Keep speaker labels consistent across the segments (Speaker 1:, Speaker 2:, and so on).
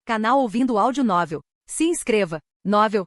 Speaker 1: Canal Ouvindo Áudio Novel. Se inscreva. Novel.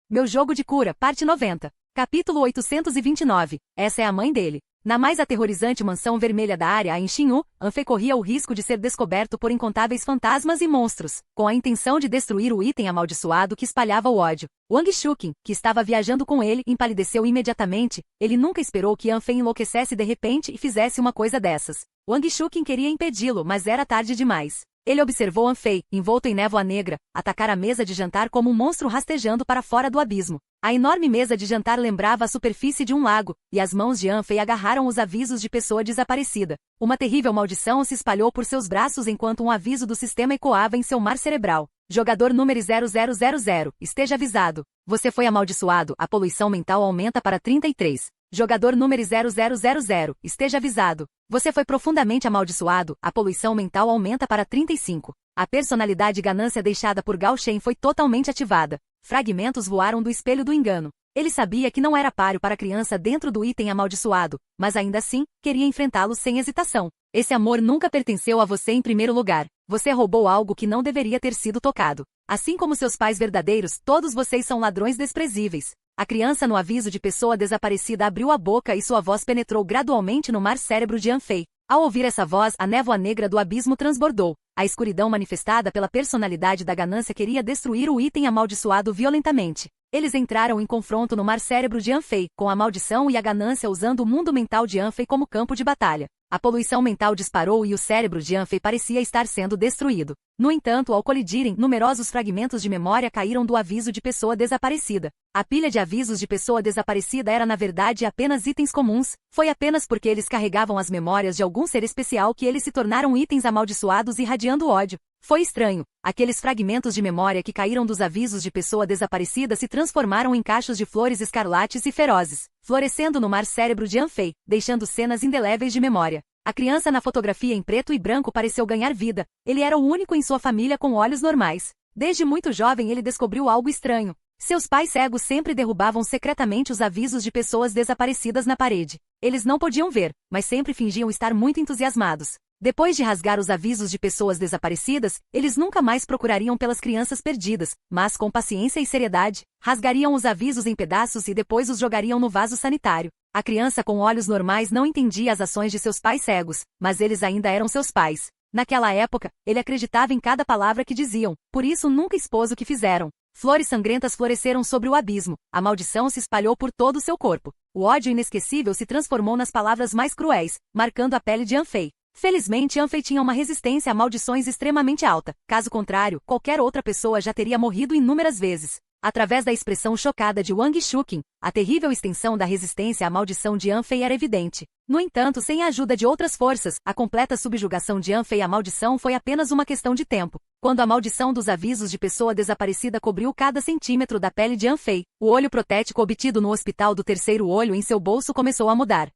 Speaker 1: Meu Jogo de Cura, parte 90. Capítulo 829. Essa é a mãe dele. Na mais aterrorizante mansão vermelha da área em Xinhu, Anfei corria o risco de ser descoberto por incontáveis fantasmas e monstros, com a intenção de destruir o item amaldiçoado que espalhava o ódio. Wang Shuqin, que estava viajando com ele, empalideceu imediatamente. Ele nunca esperou que Anfei enlouquecesse de repente e fizesse uma coisa dessas. Wang Shuqin queria impedi-lo, mas era tarde demais. Ele observou Anfei, envolto em névoa negra, atacar a mesa de jantar como um monstro rastejando para fora do abismo. A enorme mesa de jantar lembrava a superfície de um lago, e as mãos de Anfei agarraram os avisos de pessoa desaparecida. Uma terrível maldição se espalhou por seus braços enquanto um aviso do sistema ecoava em seu mar cerebral. Jogador número 0000, esteja avisado. Você foi amaldiçoado, a poluição mental aumenta para 33. Jogador número 0000, esteja avisado. Você foi profundamente amaldiçoado, a poluição mental aumenta para 35. A personalidade ganância deixada por Gao Shen foi totalmente ativada. Fragmentos voaram do espelho do engano. Ele sabia que não era páreo para a criança dentro do item amaldiçoado, mas ainda assim, queria enfrentá-lo sem hesitação. Esse amor nunca pertenceu a você em primeiro lugar. Você roubou algo que não deveria ter sido tocado. Assim como seus pais verdadeiros, todos vocês são ladrões desprezíveis. A criança no aviso de pessoa desaparecida abriu a boca e sua voz penetrou gradualmente no mar cérebro de Anfei. Ao ouvir essa voz, a névoa negra do abismo transbordou. A escuridão manifestada pela personalidade da ganância queria destruir o item amaldiçoado violentamente. Eles entraram em confronto no mar cérebro de Anfei, com a maldição e a ganância usando o mundo mental de Anfei como campo de batalha. A poluição mental disparou e o cérebro de Anfei parecia estar sendo destruído. No entanto, ao colidirem, numerosos fragmentos de memória caíram do aviso de pessoa desaparecida. A pilha de avisos de pessoa desaparecida era na verdade apenas itens comuns. Foi apenas porque eles carregavam as memórias de algum ser especial que eles se tornaram itens amaldiçoados irradiando ódio. Foi estranho. Aqueles fragmentos de memória que caíram dos avisos de pessoa desaparecida se transformaram em cachos de flores escarlates e ferozes, florescendo no mar cérebro de Anfei, deixando cenas indeléveis de memória. A criança na fotografia em preto e branco pareceu ganhar vida. Ele era o único em sua família com olhos normais. Desde muito jovem ele descobriu algo estranho. Seus pais cegos sempre derrubavam secretamente os avisos de pessoas desaparecidas na parede. Eles não podiam ver, mas sempre fingiam estar muito entusiasmados. Depois de rasgar os avisos de pessoas desaparecidas, eles nunca mais procurariam pelas crianças perdidas, mas com paciência e seriedade, rasgariam os avisos em pedaços e depois os jogariam no vaso sanitário. A criança com olhos normais não entendia as ações de seus pais cegos, mas eles ainda eram seus pais. Naquela época, ele acreditava em cada palavra que diziam, por isso nunca expôs o que fizeram. Flores sangrentas floresceram sobre o abismo, a maldição se espalhou por todo o seu corpo. O ódio inesquecível se transformou nas palavras mais cruéis, marcando a pele de Anfei. Felizmente Anfei tinha uma resistência a maldições extremamente alta, caso contrário, qualquer outra pessoa já teria morrido inúmeras vezes. Através da expressão chocada de Wang Shuqin, a terrível extensão da resistência à maldição de Anfei era evidente. No entanto, sem a ajuda de outras forças, a completa subjugação de Anfei à maldição foi apenas uma questão de tempo. Quando a maldição dos avisos de pessoa desaparecida cobriu cada centímetro da pele de Anfei, o olho protético obtido no hospital do terceiro olho em seu bolso começou a mudar.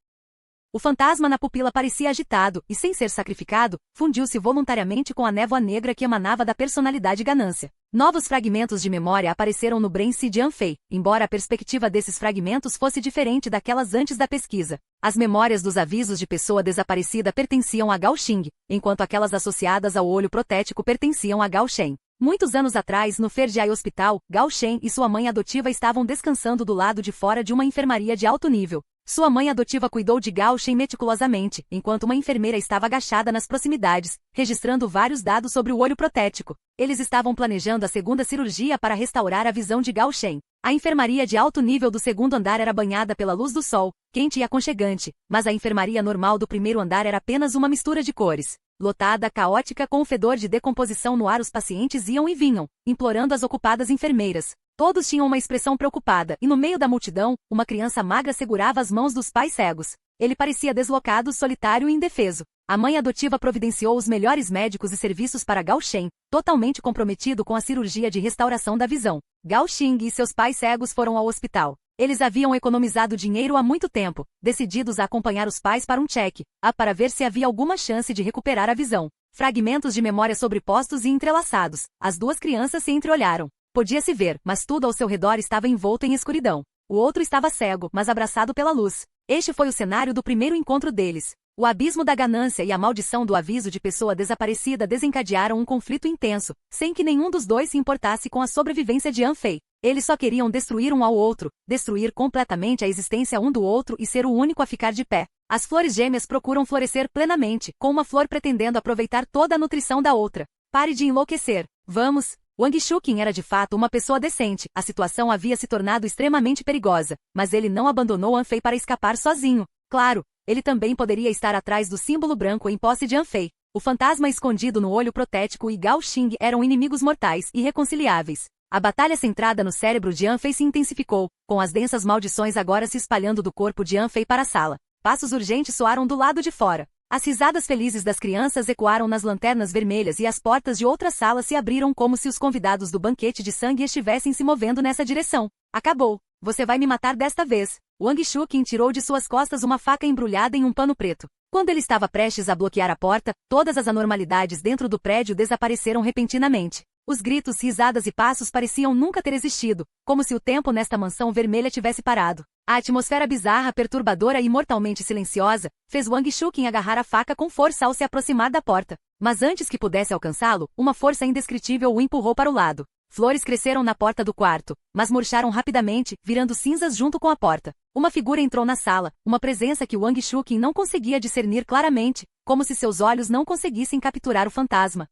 Speaker 1: O fantasma na pupila parecia agitado, e sem ser sacrificado, fundiu-se voluntariamente com a névoa negra que emanava da personalidade ganância. Novos fragmentos de memória apareceram no brain-seed de Anfei, embora a perspectiva desses fragmentos fosse diferente daquelas antes da pesquisa. As memórias dos avisos de pessoa desaparecida pertenciam a Gao Xing, enquanto aquelas associadas ao olho protético pertenciam a Gao Shen. Muitos anos atrás, no Ferdiai Hospital, Gao Shen e sua mãe adotiva estavam descansando do lado de fora de uma enfermaria de alto nível. Sua mãe adotiva cuidou de Gao Shen meticulosamente, enquanto uma enfermeira estava agachada nas proximidades, registrando vários dados sobre o olho protético. Eles estavam planejando a segunda cirurgia para restaurar a visão de Gao Shen. A enfermaria de alto nível do segundo andar era banhada pela luz do sol, quente e aconchegante, mas a enfermaria normal do primeiro andar era apenas uma mistura de cores. Lotada, caótica, com o fedor de decomposição no ar, os pacientes iam e vinham, implorando as ocupadas enfermeiras. Todos tinham uma expressão preocupada, e no meio da multidão, uma criança magra segurava as mãos dos pais cegos. Ele parecia deslocado, solitário e indefeso. A mãe adotiva providenciou os melhores médicos e serviços para Gao Shen, totalmente comprometido com a cirurgia de restauração da visão. Gao Xing e seus pais cegos foram ao hospital. Eles haviam economizado dinheiro há muito tempo, decididos a acompanhar os pais para um check-up para ver se havia alguma chance de recuperar a visão. Fragmentos de memória sobrepostos e entrelaçados. As duas crianças se entreolharam. Podia-se ver, mas tudo ao seu redor estava envolto em escuridão. O outro estava cego, mas abraçado pela luz. Este foi o cenário do primeiro encontro deles. O abismo da ganância e a maldição do aviso de pessoa desaparecida desencadearam um conflito intenso, sem que nenhum dos dois se importasse com a sobrevivência de Anfei. Eles só queriam destruir um ao outro, destruir completamente a existência um do outro e ser o único a ficar de pé. As flores gêmeas procuram florescer plenamente, com uma flor pretendendo aproveitar toda a nutrição da outra. Pare de enlouquecer. Vamos! Wang Shuqin era de fato uma pessoa decente, a situação havia se tornado extremamente perigosa, mas ele não abandonou Anfei para escapar sozinho. Claro, ele também poderia estar atrás do símbolo branco em posse de Anfei. O fantasma escondido no olho protético e Gao Xing eram inimigos mortais e irreconciliáveis. A batalha centrada no cérebro de Anfei se intensificou, com as densas maldições agora se espalhando do corpo de Anfei para a sala. Passos urgentes soaram do lado de fora. As risadas felizes das crianças ecoaram nas lanternas vermelhas e as portas de outra sala se abriram como se os convidados do banquete de sangue estivessem se movendo nessa direção. Acabou. Você vai me matar desta vez. Wang Shuqin tirou de suas costas uma faca embrulhada em um pano preto. Quando ele estava prestes a bloquear a porta, todas as anormalidades dentro do prédio desapareceram repentinamente. Os gritos, risadas e passos pareciam nunca ter existido, como se o tempo nesta mansão vermelha tivesse parado. A atmosfera bizarra, perturbadora e mortalmente silenciosa fez Wang Shuqin agarrar a faca com força ao se aproximar da porta. Mas antes que pudesse alcançá-lo, uma força indescritível o empurrou para o lado. Flores cresceram na porta do quarto, mas murcharam rapidamente, virando cinzas junto com a porta. Uma figura entrou na sala, uma presença que Wang Shuqin não conseguia discernir claramente, como se seus olhos não conseguissem capturar o fantasma.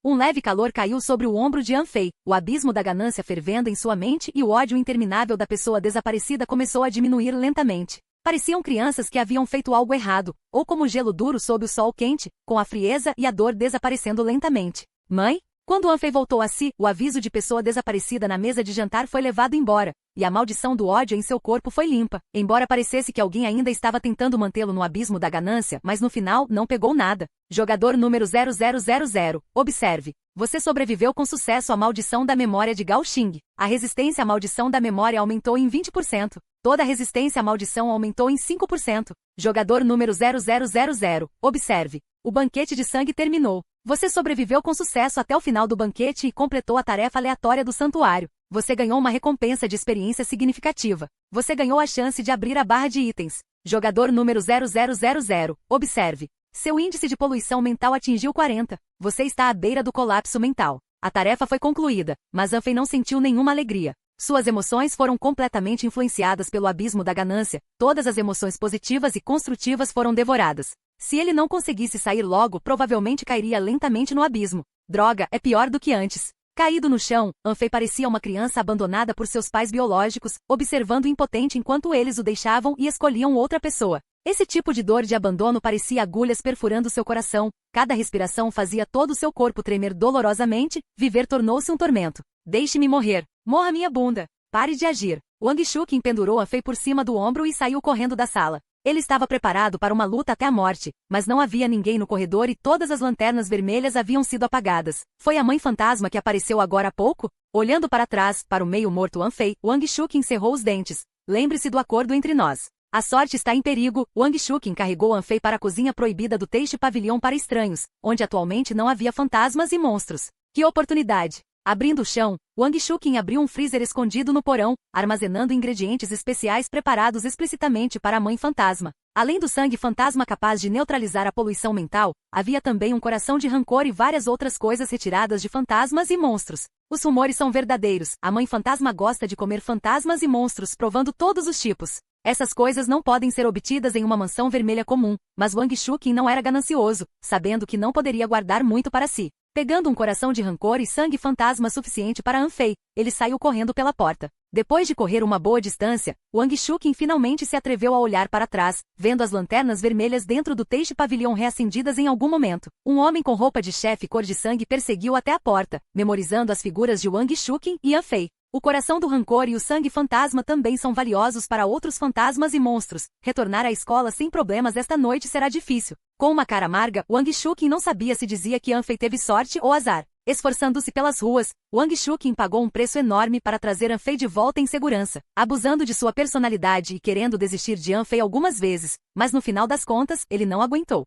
Speaker 1: Um leve calor caiu sobre o ombro de Anfei, o abismo da ganância fervendo em sua mente e o ódio interminável da pessoa desaparecida começou a diminuir lentamente. Pareciam crianças que haviam feito algo errado, ou como gelo duro sob o sol quente, com a frieza e a dor desaparecendo lentamente. Mãe? Quando Anfei voltou a si, o aviso de pessoa desaparecida na mesa de jantar foi levado embora, e a maldição do ódio em seu corpo foi limpa. Embora parecesse que alguém ainda estava tentando mantê-lo no abismo da ganância, mas no final não pegou nada. Jogador número 0000, observe. Você sobreviveu com sucesso à maldição da memória de Gao Xing. A resistência à maldição da memória aumentou em 20%. Toda a resistência à maldição aumentou em 5%. Jogador número 0000, observe. O banquete de sangue terminou. Você sobreviveu com sucesso até o final do banquete e completou a tarefa aleatória do santuário. Você ganhou uma recompensa de experiência significativa. Você ganhou a chance de abrir a barra de itens. Jogador número 0000, observe. Seu índice de poluição mental atingiu 40. Você está à beira do colapso mental. A tarefa foi concluída, mas Anfei não sentiu nenhuma alegria. Suas emoções foram completamente influenciadas pelo abismo da ganância. Todas as emoções positivas e construtivas foram devoradas. Se ele não conseguisse sair logo, provavelmente cairia lentamente no abismo. Droga, é pior do que antes. Caído no chão, Anfei parecia uma criança abandonada por seus pais biológicos, observando impotente enquanto eles o deixavam e escolhiam outra pessoa. Esse tipo de dor de abandono parecia agulhas perfurando seu coração. Cada respiração fazia todo o seu corpo tremer dolorosamente. Viver tornou-se um tormento. Deixe-me morrer. Morra minha bunda. Pare de agir. Wang Shuqin pendurou Anfei por cima do ombro e saiu correndo da sala. Ele estava preparado para uma luta até a morte, mas não havia ninguém no corredor e todas as lanternas vermelhas haviam sido apagadas. Foi a mãe fantasma que apareceu agora há pouco? Olhando para trás, para o meio-morto Anfei, Wang Shuqin cerrou os dentes. Lembre-se do acordo entre nós. A sorte está em perigo. Wang Shuqin carregou Anfei para a cozinha proibida do Teixe Pavilhão para Estranhos, onde atualmente não havia fantasmas e monstros. Que oportunidade! Abrindo o chão, Wang Shuqin abriu um freezer escondido no porão, armazenando ingredientes especiais preparados explicitamente para a mãe fantasma. Além do sangue fantasma capaz de neutralizar a poluição mental, havia também um coração de rancor e várias outras coisas retiradas de fantasmas e monstros. Os rumores são verdadeiros. A mãe fantasma gosta de comer fantasmas e monstros, provando todos os tipos. Essas coisas não podem ser obtidas em uma mansão vermelha comum, mas Wang Shuqin não era ganancioso, sabendo que não poderia guardar muito para si. Pegando um coração de rancor e sangue fantasma suficiente para Anfei, ele saiu correndo pela porta. Depois de correr uma boa distância, Wang Shuqin finalmente se atreveu a olhar para trás, vendo as lanternas vermelhas dentro do Teixe Pavilhão reacendidas em algum momento. Um homem com roupa de chefe cor de sangue perseguiu até a porta, memorizando as figuras de Wang Shuqin e Anfei. O coração do rancor e o sangue fantasma também são valiosos para outros fantasmas e monstros. Retornar à escola sem problemas esta noite será difícil. Com uma cara amarga, Wang Shuqin não sabia se dizia que Anfei teve sorte ou azar. Esforçando-se pelas ruas, Wang Shuqin pagou um preço enorme para trazer Anfei de volta em segurança, abusando de sua personalidade e querendo desistir de Anfei algumas vezes, mas no final das contas, ele não aguentou.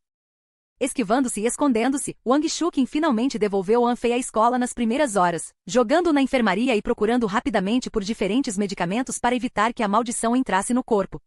Speaker 1: Esquivando-se e escondendo-se, Wang Shuqin finalmente devolveu Anfei à escola nas primeiras horas, jogando-o na enfermaria e procurando rapidamente por diferentes medicamentos para evitar que a maldição entrasse no corpo.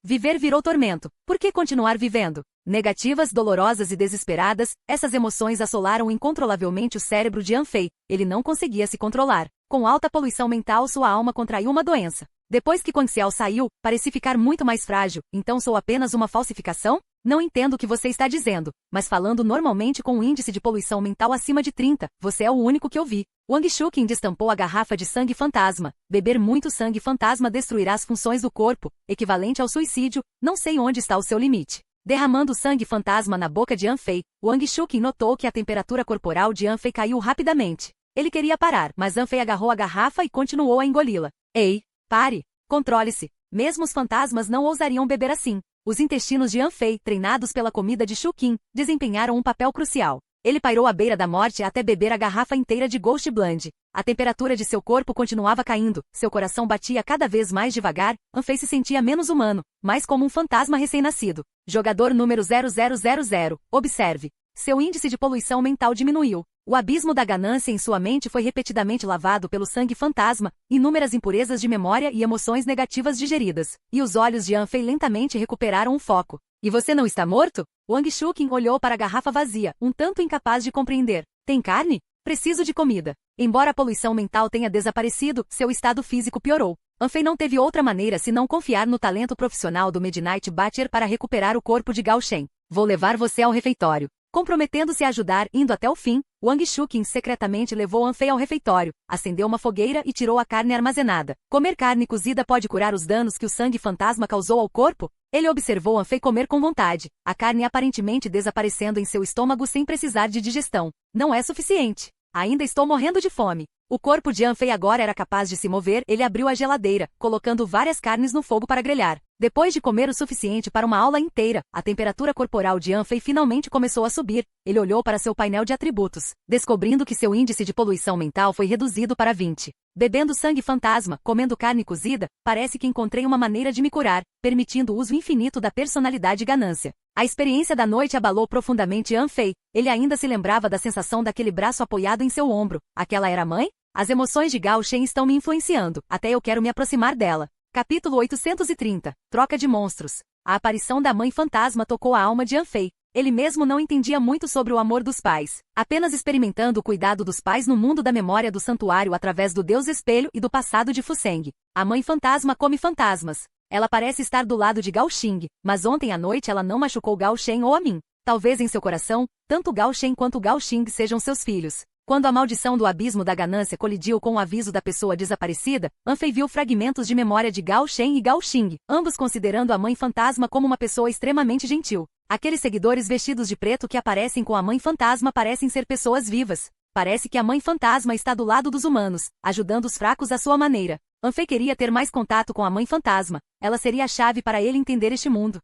Speaker 1: Viver virou tormento. Por que continuar vivendo? Negativas, dolorosas e desesperadas, essas emoções assolaram incontrolavelmente o cérebro de Anfei. Ele não conseguia se controlar. Com alta poluição mental, sua alma contraiu uma doença. Depois que Guang Xiao saiu, pareci ficar muito mais frágil. Então sou apenas uma falsificação? Não entendo o que você está dizendo, mas falando normalmente com um índice de poluição mental acima de 30, você é o único que eu vi. Wang Shuqin destampou a garrafa de sangue fantasma. Beber muito sangue fantasma destruirá as funções do corpo, equivalente ao suicídio. Não sei onde está o seu limite. Derramando sangue fantasma na boca de Anfei, Wang Shuqin notou que a temperatura corporal de Anfei caiu rapidamente. Ele queria parar, mas Anfei agarrou a garrafa e continuou a engoli-la. Ei, pare! Controle-se! Mesmo os fantasmas não ousariam beber assim. Os intestinos de Anfei, treinados pela comida de Shuqin, desempenharam um papel crucial. Ele pairou à beira da morte até beber a garrafa inteira de Ghost Blend. A temperatura de seu corpo continuava caindo, seu coração batia cada vez mais devagar, Anfei se sentia menos humano, mais como um fantasma recém-nascido. Jogador número 0000, observe. Seu índice de poluição mental diminuiu. O abismo da ganância em sua mente foi repetidamente lavado pelo sangue fantasma, inúmeras impurezas de memória e emoções negativas digeridas, e os olhos de Anfei lentamente recuperaram o foco. E você não está morto? Wang Shuqin olhou para a garrafa vazia, um tanto incapaz de compreender. Tem carne? Preciso de comida. Embora a poluição mental tenha desaparecido, seu estado físico piorou. Anfei não teve outra maneira senão confiar no talento profissional do Midnight Butcher para recuperar o corpo de Gao Shen. Vou levar você ao refeitório. Comprometendo-se a ajudar, indo até o fim, Wang Shuqin secretamente levou Anfei ao refeitório, acendeu uma fogueira e tirou a carne armazenada. Comer carne cozida pode curar os danos que o sangue fantasma causou ao corpo? Ele observou Anfei comer com vontade, a carne aparentemente desaparecendo em seu estômago sem precisar de digestão. Não é suficiente. Ainda estou morrendo de fome. O corpo de Anfei agora era capaz de se mover, ele abriu a geladeira, colocando várias carnes no fogo para grelhar. Depois de comer o suficiente para uma aula inteira, a temperatura corporal de Anfei finalmente começou a subir. Ele olhou para seu painel de atributos, descobrindo que seu índice de poluição mental foi reduzido para 20. Bebendo sangue fantasma, comendo carne cozida, parece que encontrei uma maneira de me curar, permitindo o uso infinito da personalidade ganância. A experiência da noite abalou profundamente Anfei. Ele ainda se lembrava da sensação daquele braço apoiado em seu ombro. Aquela era a mãe? As emoções de Gao Shen estão me influenciando, até eu quero me aproximar dela. Capítulo 830. Troca de monstros. A aparição da mãe fantasma tocou a alma de Anfei. Ele mesmo não entendia muito sobre o amor dos pais, apenas experimentando o cuidado dos pais no mundo da memória do santuário através do Deus Espelho e do passado de Fuseng. A mãe fantasma come fantasmas. Ela parece estar do lado de Gao Xing, mas ontem à noite ela não machucou Gao Shen ou a mim. Talvez em seu coração, tanto Gao Shen quanto Gao Xing sejam seus filhos. Quando a maldição do abismo da ganância colidiu com o aviso da pessoa desaparecida, Anfei viu fragmentos de memória de Gao Shen e Gao Xing, ambos considerando a mãe fantasma como uma pessoa extremamente gentil. Aqueles seguidores vestidos de preto que aparecem com a mãe fantasma parecem ser pessoas vivas. Parece que a mãe fantasma está do lado dos humanos, ajudando os fracos à sua maneira. Anfei queria ter mais contato com a mãe fantasma. Ela seria a chave para ele entender este mundo.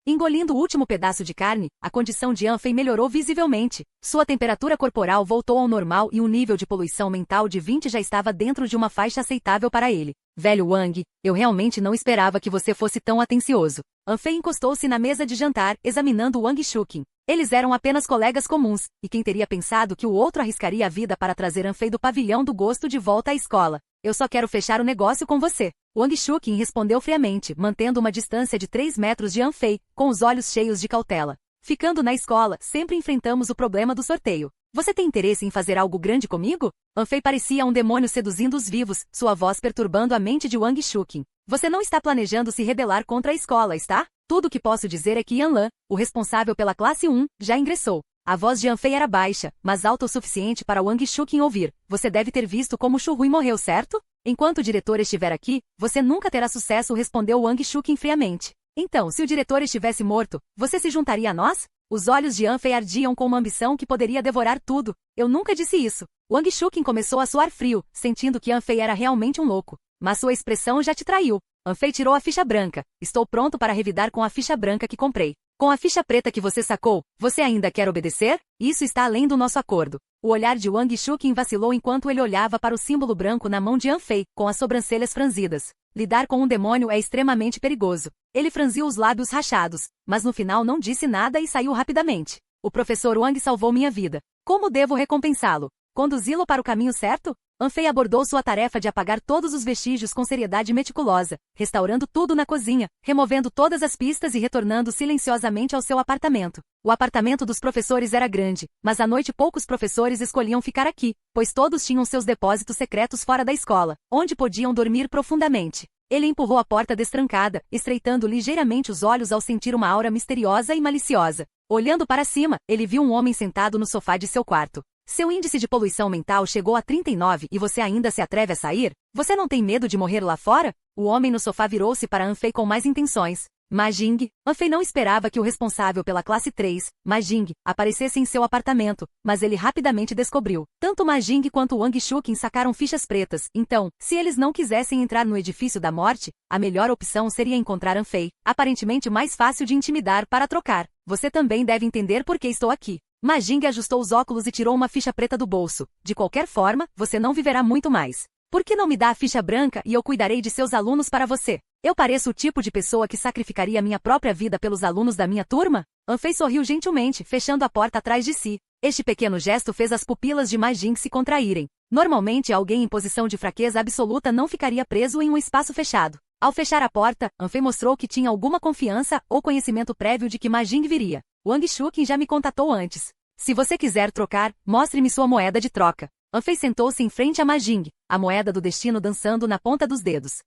Speaker 1: Engolindo o último pedaço de carne, a condição de Anfei melhorou visivelmente. Sua temperatura corporal voltou ao normal e o nível de poluição mental de 20 já estava dentro de uma faixa aceitável para ele. Velho Wang, eu realmente não esperava que você fosse tão atencioso. Anfei encostou-se na mesa de jantar, examinando Wang Shuqin. Eles eram apenas colegas comuns, e quem teria pensado que o outro arriscaria a vida para trazer Anfei do pavilhão do gosto de volta à escola? Eu só quero fechar o negócio com você. Wang Shuqin respondeu friamente, mantendo uma distância de 3 metros de Anfei, com os olhos cheios de cautela. Ficando na escola, sempre enfrentamos o problema do sorteio. Você tem interesse em fazer algo grande comigo? Anfei parecia um demônio seduzindo os vivos, sua voz perturbando a mente de Wang Shuqin. Você não está planejando se rebelar contra a escola, está? Tudo o que posso dizer é que Yanlan, o responsável pela classe 1, já ingressou. A voz de Anfei era baixa, mas alta o suficiente para Wang Shuqin ouvir. Você deve ter visto como Shu Hui morreu, certo? Enquanto o diretor estiver aqui, você nunca terá sucesso, respondeu Wang Shuqin friamente. Então, se o diretor estivesse morto, você se juntaria a nós? Os olhos de Anfei ardiam com uma ambição que poderia devorar tudo. Eu nunca disse isso. Wang Shuqin começou a suar frio, sentindo que Anfei era realmente um louco. Mas sua expressão já te traiu. Anfei tirou a ficha branca. Estou pronto para revidar com a ficha branca que comprei. Com a ficha preta que você sacou, você ainda quer obedecer? Isso está além do nosso acordo. O olhar de Wang Shuqin vacilou enquanto ele olhava para o símbolo branco na mão de Anfei, com as sobrancelhas franzidas. Lidar com um demônio é extremamente perigoso. Ele franziu os lábios rachados, mas no final não disse nada e saiu rapidamente. O professor Wang salvou minha vida. Como devo recompensá-lo? Conduzi-lo para o caminho certo? Anfei abordou sua tarefa de apagar todos os vestígios com seriedade meticulosa, restaurando tudo na cozinha, removendo todas as pistas e retornando silenciosamente ao seu apartamento. O apartamento dos professores era grande, mas à noite poucos professores escolhiam ficar aqui, pois todos tinham seus depósitos secretos fora da escola, onde podiam dormir profundamente. Ele empurrou a porta destrancada, estreitando ligeiramente os olhos ao sentir uma aura misteriosa e maliciosa. Olhando para cima, ele viu um homem sentado no sofá de seu quarto. Seu índice de poluição mental chegou a 39 e você ainda se atreve a sair? Você não tem medo de morrer lá fora? O homem no sofá virou-se para Anfei com mais intenções. Ma Jing. Anfei não esperava que o responsável pela classe 3, Ma Jing, aparecesse em seu apartamento, mas ele rapidamente descobriu. Tanto Ma Jing quanto Wang Shuqin sacaram fichas pretas, então, se eles não quisessem entrar no edifício da morte, a melhor opção seria encontrar Anfei, aparentemente mais fácil de intimidar para trocar. Você também deve entender por que estou aqui. Ma Jing ajustou os óculos e tirou uma ficha preta do bolso. De qualquer forma, você não viverá muito mais. Por que não me dá a ficha branca e eu cuidarei de seus alunos para você? Eu pareço o tipo de pessoa que sacrificaria minha própria vida pelos alunos da minha turma? Anfei sorriu gentilmente, fechando a porta atrás de si. Este pequeno gesto fez as pupilas de Ma Jing se contraírem. Normalmente alguém em posição de fraqueza absoluta não ficaria preso em um espaço fechado. Ao fechar a porta, Anfei mostrou que tinha alguma confiança ou conhecimento prévio de que Ma Jing viria. Wang Shuqin já me contatou antes. Se você quiser trocar, mostre-me sua moeda de troca. Anfei sentou-se em frente a Ma Jing, a moeda do destino dançando na ponta dos dedos.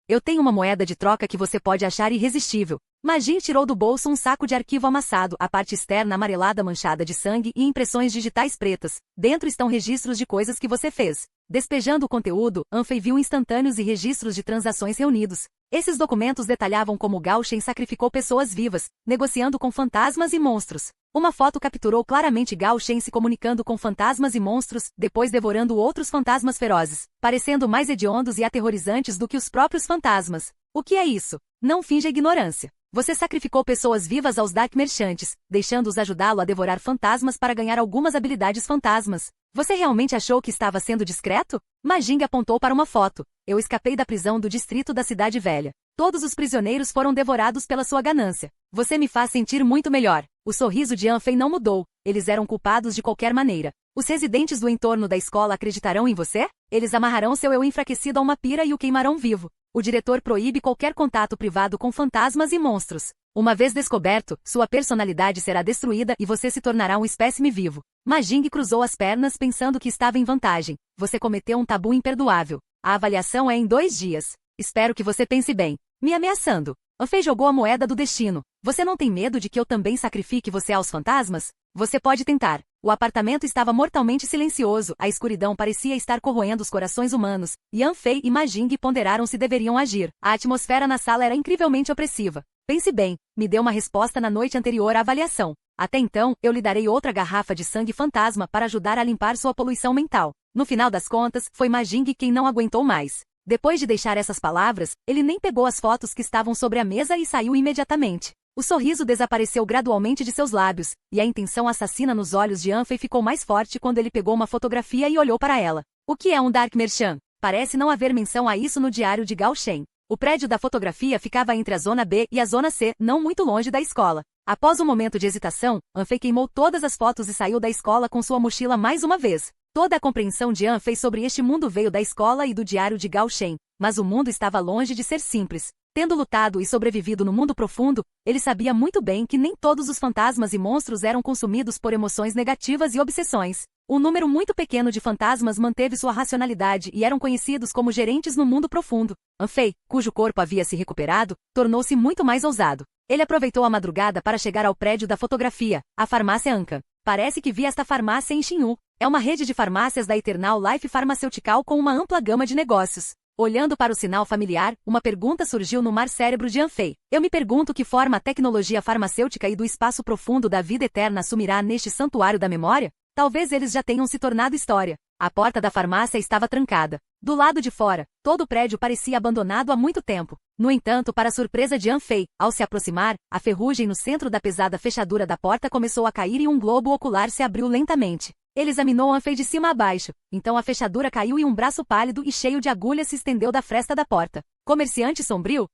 Speaker 1: Eu tenho uma moeda de troca que você pode achar irresistível. Ma Jing tirou do bolso um saco de arquivo amassado, a parte externa amarelada manchada de sangue e impressões digitais pretas. Dentro estão registros de coisas que você fez. Despejando o conteúdo, Anfei viu instantâneos e registros de transações reunidos. Esses documentos detalhavam como Gao Shen sacrificou pessoas vivas, negociando com fantasmas e monstros. Uma foto capturou claramente Gao Shen se comunicando com fantasmas e monstros, depois devorando outros fantasmas ferozes, parecendo mais hediondos e aterrorizantes do que os próprios fantasmas. O que é isso? Não finja ignorância. Você sacrificou pessoas vivas aos Dark Merchants, deixando-os ajudá-lo a devorar fantasmas para ganhar algumas habilidades fantasmas. Você realmente achou que estava sendo discreto? Ma Jing apontou para uma foto. Eu escapei da prisão do distrito da Cidade Velha. Todos os prisioneiros foram devorados pela sua ganância. Você me faz sentir muito melhor. O sorriso de Anfei não mudou. Eles eram culpados de qualquer maneira. Os residentes do entorno da escola acreditarão em você? Eles amarrarão seu eu enfraquecido a uma pira e o queimarão vivo. O diretor proíbe qualquer contato privado com fantasmas e monstros. Uma vez descoberto, sua personalidade será destruída e você se tornará um espécime vivo. Ma Jing cruzou as pernas pensando que estava em vantagem. Você cometeu um tabu imperdoável. A avaliação é em 2 dias. Espero que você pense bem. Me ameaçando. Anfei jogou a moeda do destino. Você não tem medo de que eu também sacrifique você aos fantasmas? Você pode tentar. O apartamento estava mortalmente silencioso, a escuridão parecia estar corroendo os corações humanos, e Anfei e Ma Jing ponderaram se deveriam agir. A atmosfera na sala era incrivelmente opressiva. Pense bem, me deu uma resposta na noite anterior à avaliação. Até então, eu lhe darei outra garrafa de sangue fantasma para ajudar a limpar sua poluição mental. No final das contas, foi Ma Jing quem não aguentou mais. Depois de deixar essas palavras, ele nem pegou as fotos que estavam sobre a mesa e saiu imediatamente. O sorriso desapareceu gradualmente de seus lábios, e a intenção assassina nos olhos de Anfei ficou mais forte quando ele pegou uma fotografia e olhou para ela. O que é um Dark Merchant? Parece não haver menção a isso no diário de Gao Shen. O prédio da fotografia ficava entre a Zona B e a Zona C, não muito longe da escola. Após um momento de hesitação, Anfei queimou todas as fotos e saiu da escola com sua mochila mais uma vez. Toda a compreensão de Anfei sobre este mundo veio da escola e do diário de Gao Shen, mas o mundo estava longe de ser simples. Tendo lutado e sobrevivido no mundo profundo, ele sabia muito bem que nem todos os fantasmas e monstros eram consumidos por emoções negativas e obsessões. Um número muito pequeno de fantasmas manteve sua racionalidade e eram conhecidos como gerentes no mundo profundo. Anfei, cujo corpo havia se recuperado, tornou-se muito mais ousado. Ele aproveitou a madrugada para chegar ao prédio da fotografia, a farmácia Ancan. Parece que vi esta farmácia em Xinyu. É uma rede de farmácias da Eternal Life Pharmaceutical com uma ampla gama de negócios. Olhando para o sinal familiar, uma pergunta surgiu no mar cérebro de Anfei. Eu me pergunto que forma a tecnologia farmacêutica e do espaço profundo da vida eterna assumirá neste santuário da memória? Talvez eles já tenham se tornado história. A porta da farmácia estava trancada. Do lado de fora, todo o prédio parecia abandonado há muito tempo. No entanto, para surpresa de Anfei, ao se aproximar, a ferrugem no centro da pesada fechadura da porta começou a cair e um globo ocular se abriu lentamente. Ele examinou Anfei de cima a baixo, então a fechadura caiu e um braço pálido e cheio de agulhas se estendeu da fresta da porta. Comerciante sombrio?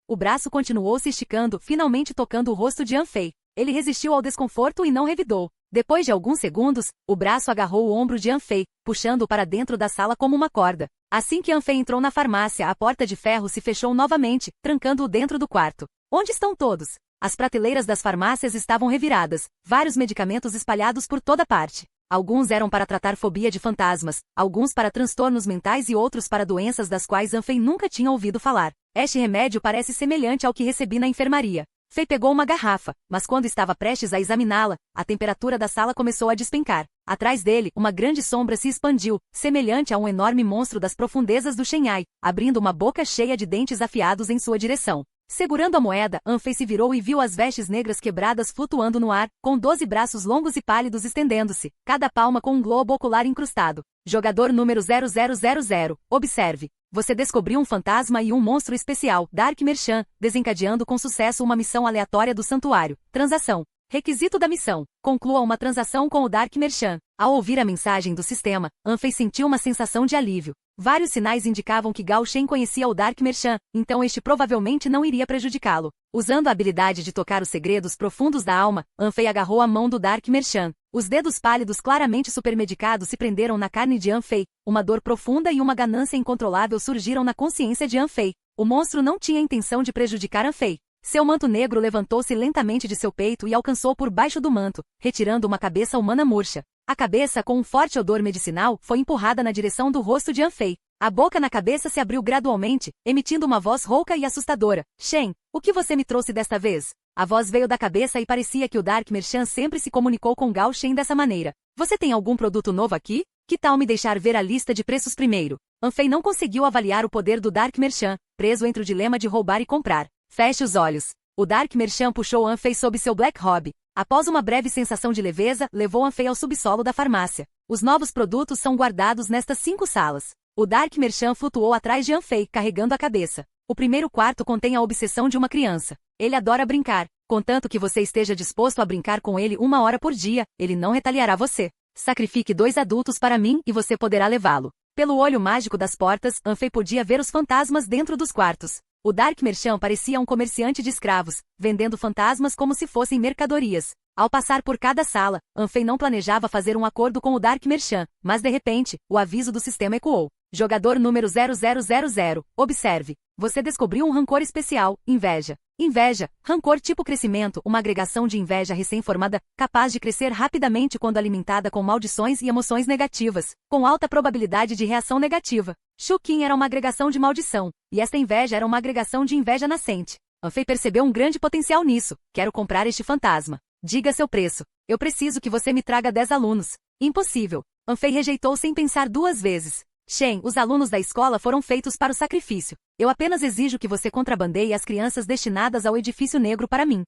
Speaker 1: O braço continuou se esticando, finalmente tocando o rosto de Anfei. Ele resistiu ao desconforto e não revidou. Depois de alguns segundos, o braço agarrou o ombro de Anfei, puxando-o para dentro da sala como uma corda. Assim que Anfei entrou na farmácia, a porta de ferro se fechou novamente, trancando-o dentro do quarto. Onde estão todos? As prateleiras das farmácias estavam reviradas, vários medicamentos espalhados por toda parte. Alguns eram para tratar fobia de fantasmas, alguns para transtornos mentais e outros para doenças das quais Anfei nunca tinha ouvido falar. Este remédio parece semelhante ao que recebi na enfermaria. Fei pegou uma garrafa, mas quando estava prestes a examiná-la, a temperatura da sala começou a despencar. Atrás dele, uma grande sombra se expandiu, semelhante a um enorme monstro das profundezas do Shenhai, abrindo uma boca cheia de dentes afiados em sua direção. Segurando a moeda, Anfei se virou e viu as vestes negras quebradas flutuando no ar, com 12 braços longos e pálidos estendendo-se, cada palma com um globo ocular incrustado. Jogador número 0000, observe. Você descobriu um fantasma e um monstro especial, Dark Merchant, desencadeando com sucesso uma missão aleatória do santuário. Transação. Requisito da missão. Conclua uma transação com o Dark Merchant. Ao ouvir a mensagem do sistema, Anfei sentiu uma sensação de alívio. Vários sinais indicavam que Gao Shen conhecia o Dark Merchant, então este provavelmente não iria prejudicá-lo. Usando a habilidade de tocar os segredos profundos da alma, Anfei agarrou a mão do Dark Merchant. Os dedos pálidos claramente supermedicados se prenderam na carne de Anfei. Uma dor profunda e uma ganância incontrolável surgiram na consciência de Anfei. O monstro não tinha intenção de prejudicar Anfei. Seu manto negro levantou-se lentamente de seu peito e alcançou por baixo do manto, retirando uma cabeça humana murcha. A cabeça, com um forte odor medicinal, foi empurrada na direção do rosto de Anfei. A boca na cabeça se abriu gradualmente, emitindo uma voz rouca e assustadora. Shen, o que você me trouxe desta vez? A voz veio da cabeça e parecia que o Dark Merchant sempre se comunicou com Gao Shen dessa maneira. Você tem algum produto novo aqui? Que tal me deixar ver a lista de preços primeiro? Anfei não conseguiu avaliar o poder do Dark Merchant, preso entre o dilema de roubar e comprar. Feche os olhos. O Dark Merchant puxou Anfei sob seu Black Robe. Após uma breve sensação de leveza, levou Anfei ao subsolo da farmácia. Os novos produtos são guardados nestas 5 salas. O Dark Merchant flutuou atrás de Anfei, carregando a cabeça. O primeiro quarto contém a obsessão de uma criança. Ele adora brincar. Contanto que você esteja disposto a brincar com ele 1 hora por dia, ele não retaliará você. Sacrifique 2 adultos para mim e você poderá levá-lo. Pelo olho mágico das portas, Anfei podia ver os fantasmas dentro dos quartos. O Dark Merchant parecia um comerciante de escravos, vendendo fantasmas como se fossem mercadorias. Ao passar por cada sala, Anfei não planejava fazer um acordo com o Dark Merchant, mas de repente, o aviso do sistema ecoou. Jogador número 0000, observe. Você descobriu um rancor especial, inveja. Inveja, rancor tipo crescimento, uma agregação de inveja recém-formada, capaz de crescer rapidamente quando alimentada com maldições e emoções negativas, com alta probabilidade de reação negativa. Shu Qin era uma agregação de maldição, e esta inveja era uma agregação de inveja nascente. Anfei percebeu um grande potencial nisso. Quero comprar este fantasma. Diga seu preço. Eu preciso que você me traga 10 alunos. Impossível. Anfei rejeitou sem pensar 2 vezes. Shen, os alunos da escola foram feitos para o sacrifício. Eu apenas exijo que você contrabandeie as crianças destinadas ao edifício negro para mim.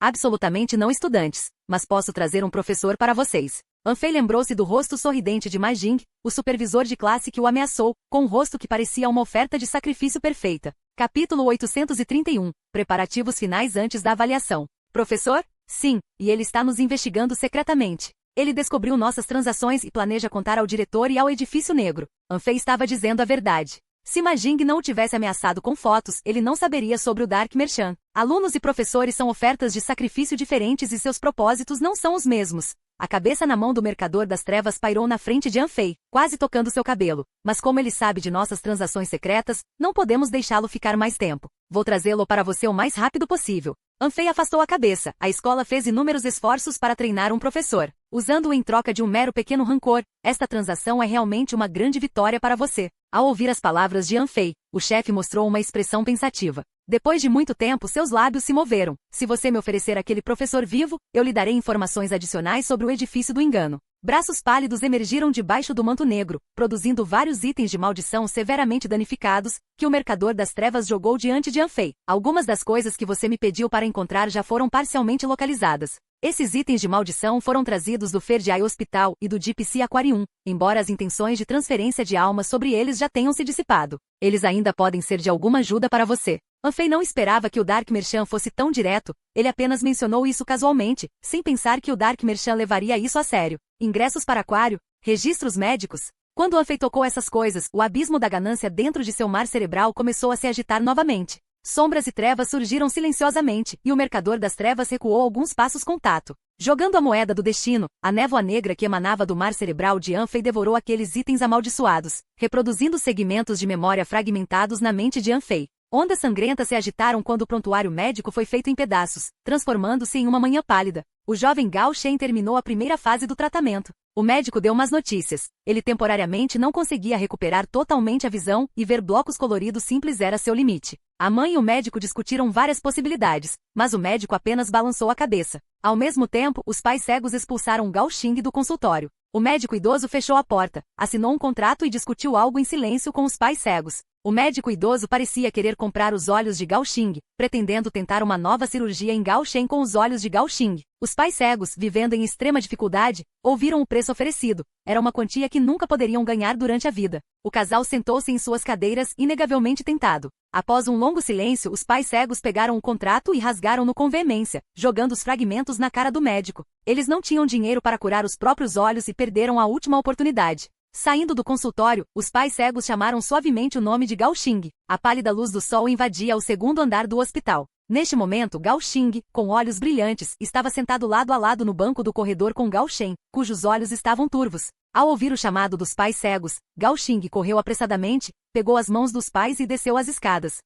Speaker 1: Absolutamente não estudantes, mas posso trazer um professor para vocês. Anfei lembrou-se do rosto sorridente de Ma Jing, o supervisor de classe que o ameaçou, com um rosto que parecia uma oferta de sacrifício perfeita. Capítulo 831. Preparativos finais antes da avaliação. Professor? Sim, e ele está nos investigando secretamente. Ele descobriu nossas transações e planeja contar ao diretor e ao edifício negro. Anfei estava dizendo a verdade. Se Ma Jing não o tivesse ameaçado com fotos, ele não saberia sobre o Dark Merchant. Alunos e professores são ofertas de sacrifício diferentes e seus propósitos não são os mesmos. A cabeça na mão do mercador das trevas pairou na frente de Anfei, quase tocando seu cabelo. Mas como ele sabe de nossas transações secretas, não podemos deixá-lo ficar mais tempo. Vou trazê-lo para você o mais rápido possível. Anfei afastou a cabeça. A escola fez inúmeros esforços para treinar um professor. Usando-o em troca de um mero pequeno rancor, esta transação é realmente uma grande vitória para você. Ao ouvir as palavras de Anfei, o chefe mostrou uma expressão pensativa. Depois de muito tempo, seus lábios se moveram. Se você me oferecer aquele professor vivo, eu lhe darei informações adicionais sobre o edifício do engano. Braços pálidos emergiram debaixo do manto negro, produzindo vários itens de maldição severamente danificados, que o mercador das trevas jogou diante de Anfei. Algumas das coisas que você me pediu para encontrar já foram parcialmente localizadas. Esses itens de maldição foram trazidos do Fair Eye Hospital e do Deep Sea Aquarium, embora as intenções de transferência de alma sobre eles já tenham se dissipado. Eles ainda podem ser de alguma ajuda para você. Anfei não esperava que o Dark Merchant fosse tão direto, ele apenas mencionou isso casualmente, sem pensar que o Dark Merchant levaria isso a sério. Ingressos para aquário, registros médicos. Quando Anfei tocou essas coisas, o abismo da ganância dentro de seu mar cerebral começou a se agitar novamente. Sombras e trevas surgiram silenciosamente, e o mercador das trevas recuou alguns passos com tato. Jogando a moeda do destino, a névoa negra que emanava do mar cerebral de Anfei devorou aqueles itens amaldiçoados, reproduzindo segmentos de memória fragmentados na mente de Anfei. Ondas sangrentas se agitaram quando o prontuário médico foi feito em pedaços, transformando-se em uma manhã pálida. O jovem Gao Shen terminou a primeira fase do tratamento. O médico deu más notícias. Ele temporariamente não conseguia recuperar totalmente a visão, e ver blocos coloridos simples era seu limite. A mãe e o médico discutiram várias possibilidades, mas o médico apenas balançou a cabeça. Ao mesmo tempo, os pais cegos expulsaram Gao Xing do consultório. O médico idoso fechou a porta, assinou um contrato e discutiu algo em silêncio com os pais cegos. O médico idoso parecia querer comprar os olhos de Gao Xing, pretendendo tentar uma nova cirurgia em Gao Shen com os olhos de Gao Xing. Os pais cegos, vivendo em extrema dificuldade, ouviram o preço oferecido. Era uma quantia que nunca poderiam ganhar durante a vida. O casal sentou-se em suas cadeiras, inegavelmente tentado. Após um longo silêncio, os pais cegos pegaram o contrato e rasgaram-no com veemência, jogando os fragmentos na cara do médico. Eles não tinham dinheiro para curar os próprios olhos e perderam a última oportunidade. Saindo do consultório, os pais cegos chamaram suavemente o nome de Gao Xing. A pálida luz do sol invadia o segundo andar do hospital. Neste momento, Gao Xing, com olhos brilhantes, estava sentado lado a lado no banco do corredor com Gao Shen, cujos olhos estavam turvos. Ao ouvir o chamado dos pais cegos, Gao Xing correu apressadamente, pegou as mãos dos pais e desceu as escadas.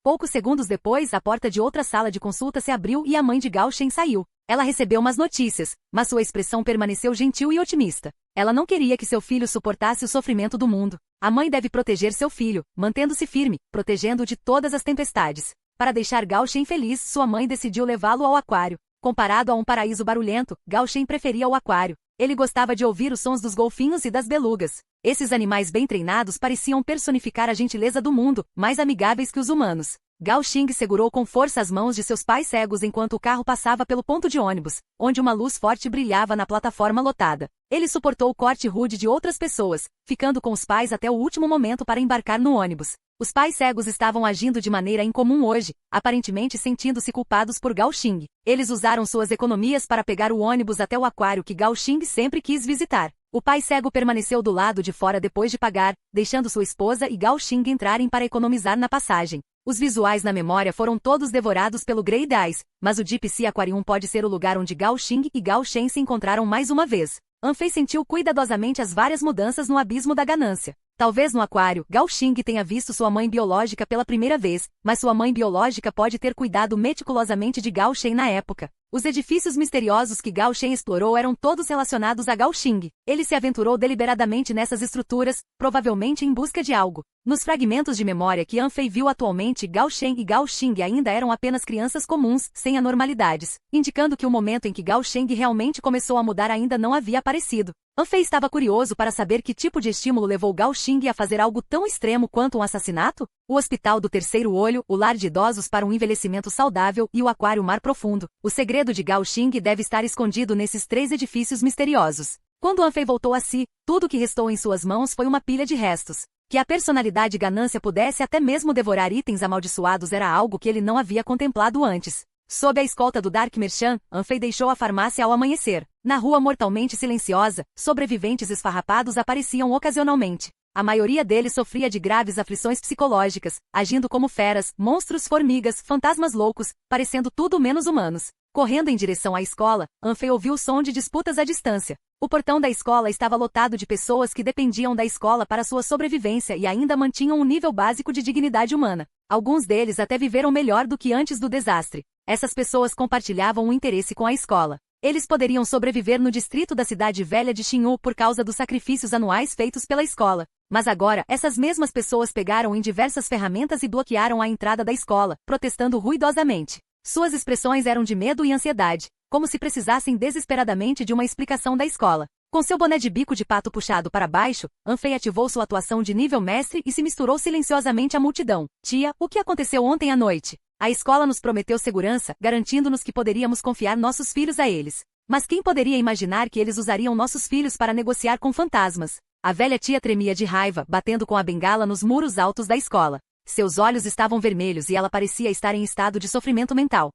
Speaker 1: Poucos segundos depois, a porta de outra sala de consulta se abriu e a mãe de Gao Shen saiu. Ela recebeu umas notícias, mas sua expressão permaneceu gentil e otimista. Ela não queria que seu filho suportasse o sofrimento do mundo. A mãe deve proteger seu filho, mantendo-se firme, protegendo-o de todas as tempestades. Para deixar Gao Shen feliz, sua mãe decidiu levá-lo ao aquário. Comparado a um paraíso barulhento, Gao Shen preferia o aquário. Ele gostava de ouvir os sons dos golfinhos e das belugas. Esses animais bem treinados pareciam personificar a gentileza do mundo, mais amigáveis que os humanos. Gao Xing segurou com força as mãos de seus pais cegos enquanto o carro passava pelo ponto de ônibus, onde uma luz forte brilhava na plataforma lotada. Ele suportou o corte rude de outras pessoas, ficando com os pais até o último momento para embarcar no ônibus. Os pais cegos estavam agindo de maneira incomum hoje, aparentemente sentindo-se culpados por Gao Xing. Eles usaram suas economias para pegar o ônibus até o aquário que Gao Xing sempre quis visitar. O pai cego permaneceu do lado de fora depois de pagar, deixando sua esposa e Gao Xing entrarem para economizar na passagem. Os visuais na memória foram todos devorados pelo Great Eyes, mas o Deep Sea Aquarium pode ser o lugar onde Gao Xing e Gao Shen se encontraram mais uma vez. Anfei sentiu cuidadosamente as várias mudanças no abismo da ganância. Talvez no aquário, Gao Xing tenha visto sua mãe biológica pela primeira vez, mas sua mãe biológica pode ter cuidado meticulosamente de Gao Shen na época. Os edifícios misteriosos que Gao Shen explorou eram todos relacionados a Gao Xing. Ele se aventurou deliberadamente nessas estruturas, provavelmente em busca de algo. Nos fragmentos de memória que Anfei viu atualmente, Gao Shen e Gao Xing ainda eram apenas crianças comuns, sem anormalidades, indicando que o momento em que Gao Sheng realmente começou a mudar ainda não havia aparecido. Anfei estava curioso para saber que tipo de estímulo levou Gao Xing a fazer algo tão extremo quanto um assassinato? O Hospital do Terceiro Olho, o lar de idosos para um envelhecimento saudável e o aquário Mar Profundo. O segredo de Gao Xing deve estar escondido nesses 3 edifícios misteriosos. Quando Anfei voltou a si, tudo que restou em suas mãos foi uma pilha de restos. Que a personalidade ganância pudesse até mesmo devorar itens amaldiçoados era algo que ele não havia contemplado antes. Sob a escolta do Dark Merchant, Anfei deixou a farmácia ao amanhecer. Na rua mortalmente silenciosa, sobreviventes esfarrapados apareciam ocasionalmente. A maioria deles sofria de graves aflições psicológicas, agindo como feras, monstros, formigas, fantasmas loucos, parecendo tudo menos humanos. Correndo em direção à escola, Anfei ouviu o som de disputas à distância. O portão da escola estava lotado de pessoas que dependiam da escola para sua sobrevivência e ainda mantinham um nível básico de dignidade humana. Alguns deles até viveram melhor do que antes do desastre. Essas pessoas compartilhavam um interesse com a escola. Eles poderiam sobreviver no distrito da cidade velha de Xinhu por causa dos sacrifícios anuais feitos pela escola. Mas agora, essas mesmas pessoas pegaram em diversas ferramentas e bloquearam a entrada da escola, protestando ruidosamente. Suas expressões eram de medo e ansiedade, como se precisassem desesperadamente de uma explicação da escola. Com seu boné de bico de pato puxado para baixo, Anfei ativou sua atuação de nível mestre e se misturou silenciosamente à multidão. Tia, o que aconteceu ontem à noite? A escola nos prometeu segurança, garantindo-nos que poderíamos confiar nossos filhos a eles. Mas quem poderia imaginar que eles usariam nossos filhos para negociar com fantasmas? A velha tia tremia de raiva, batendo com a bengala nos muros altos da escola. Seus olhos estavam vermelhos e ela parecia estar em estado de sofrimento mental.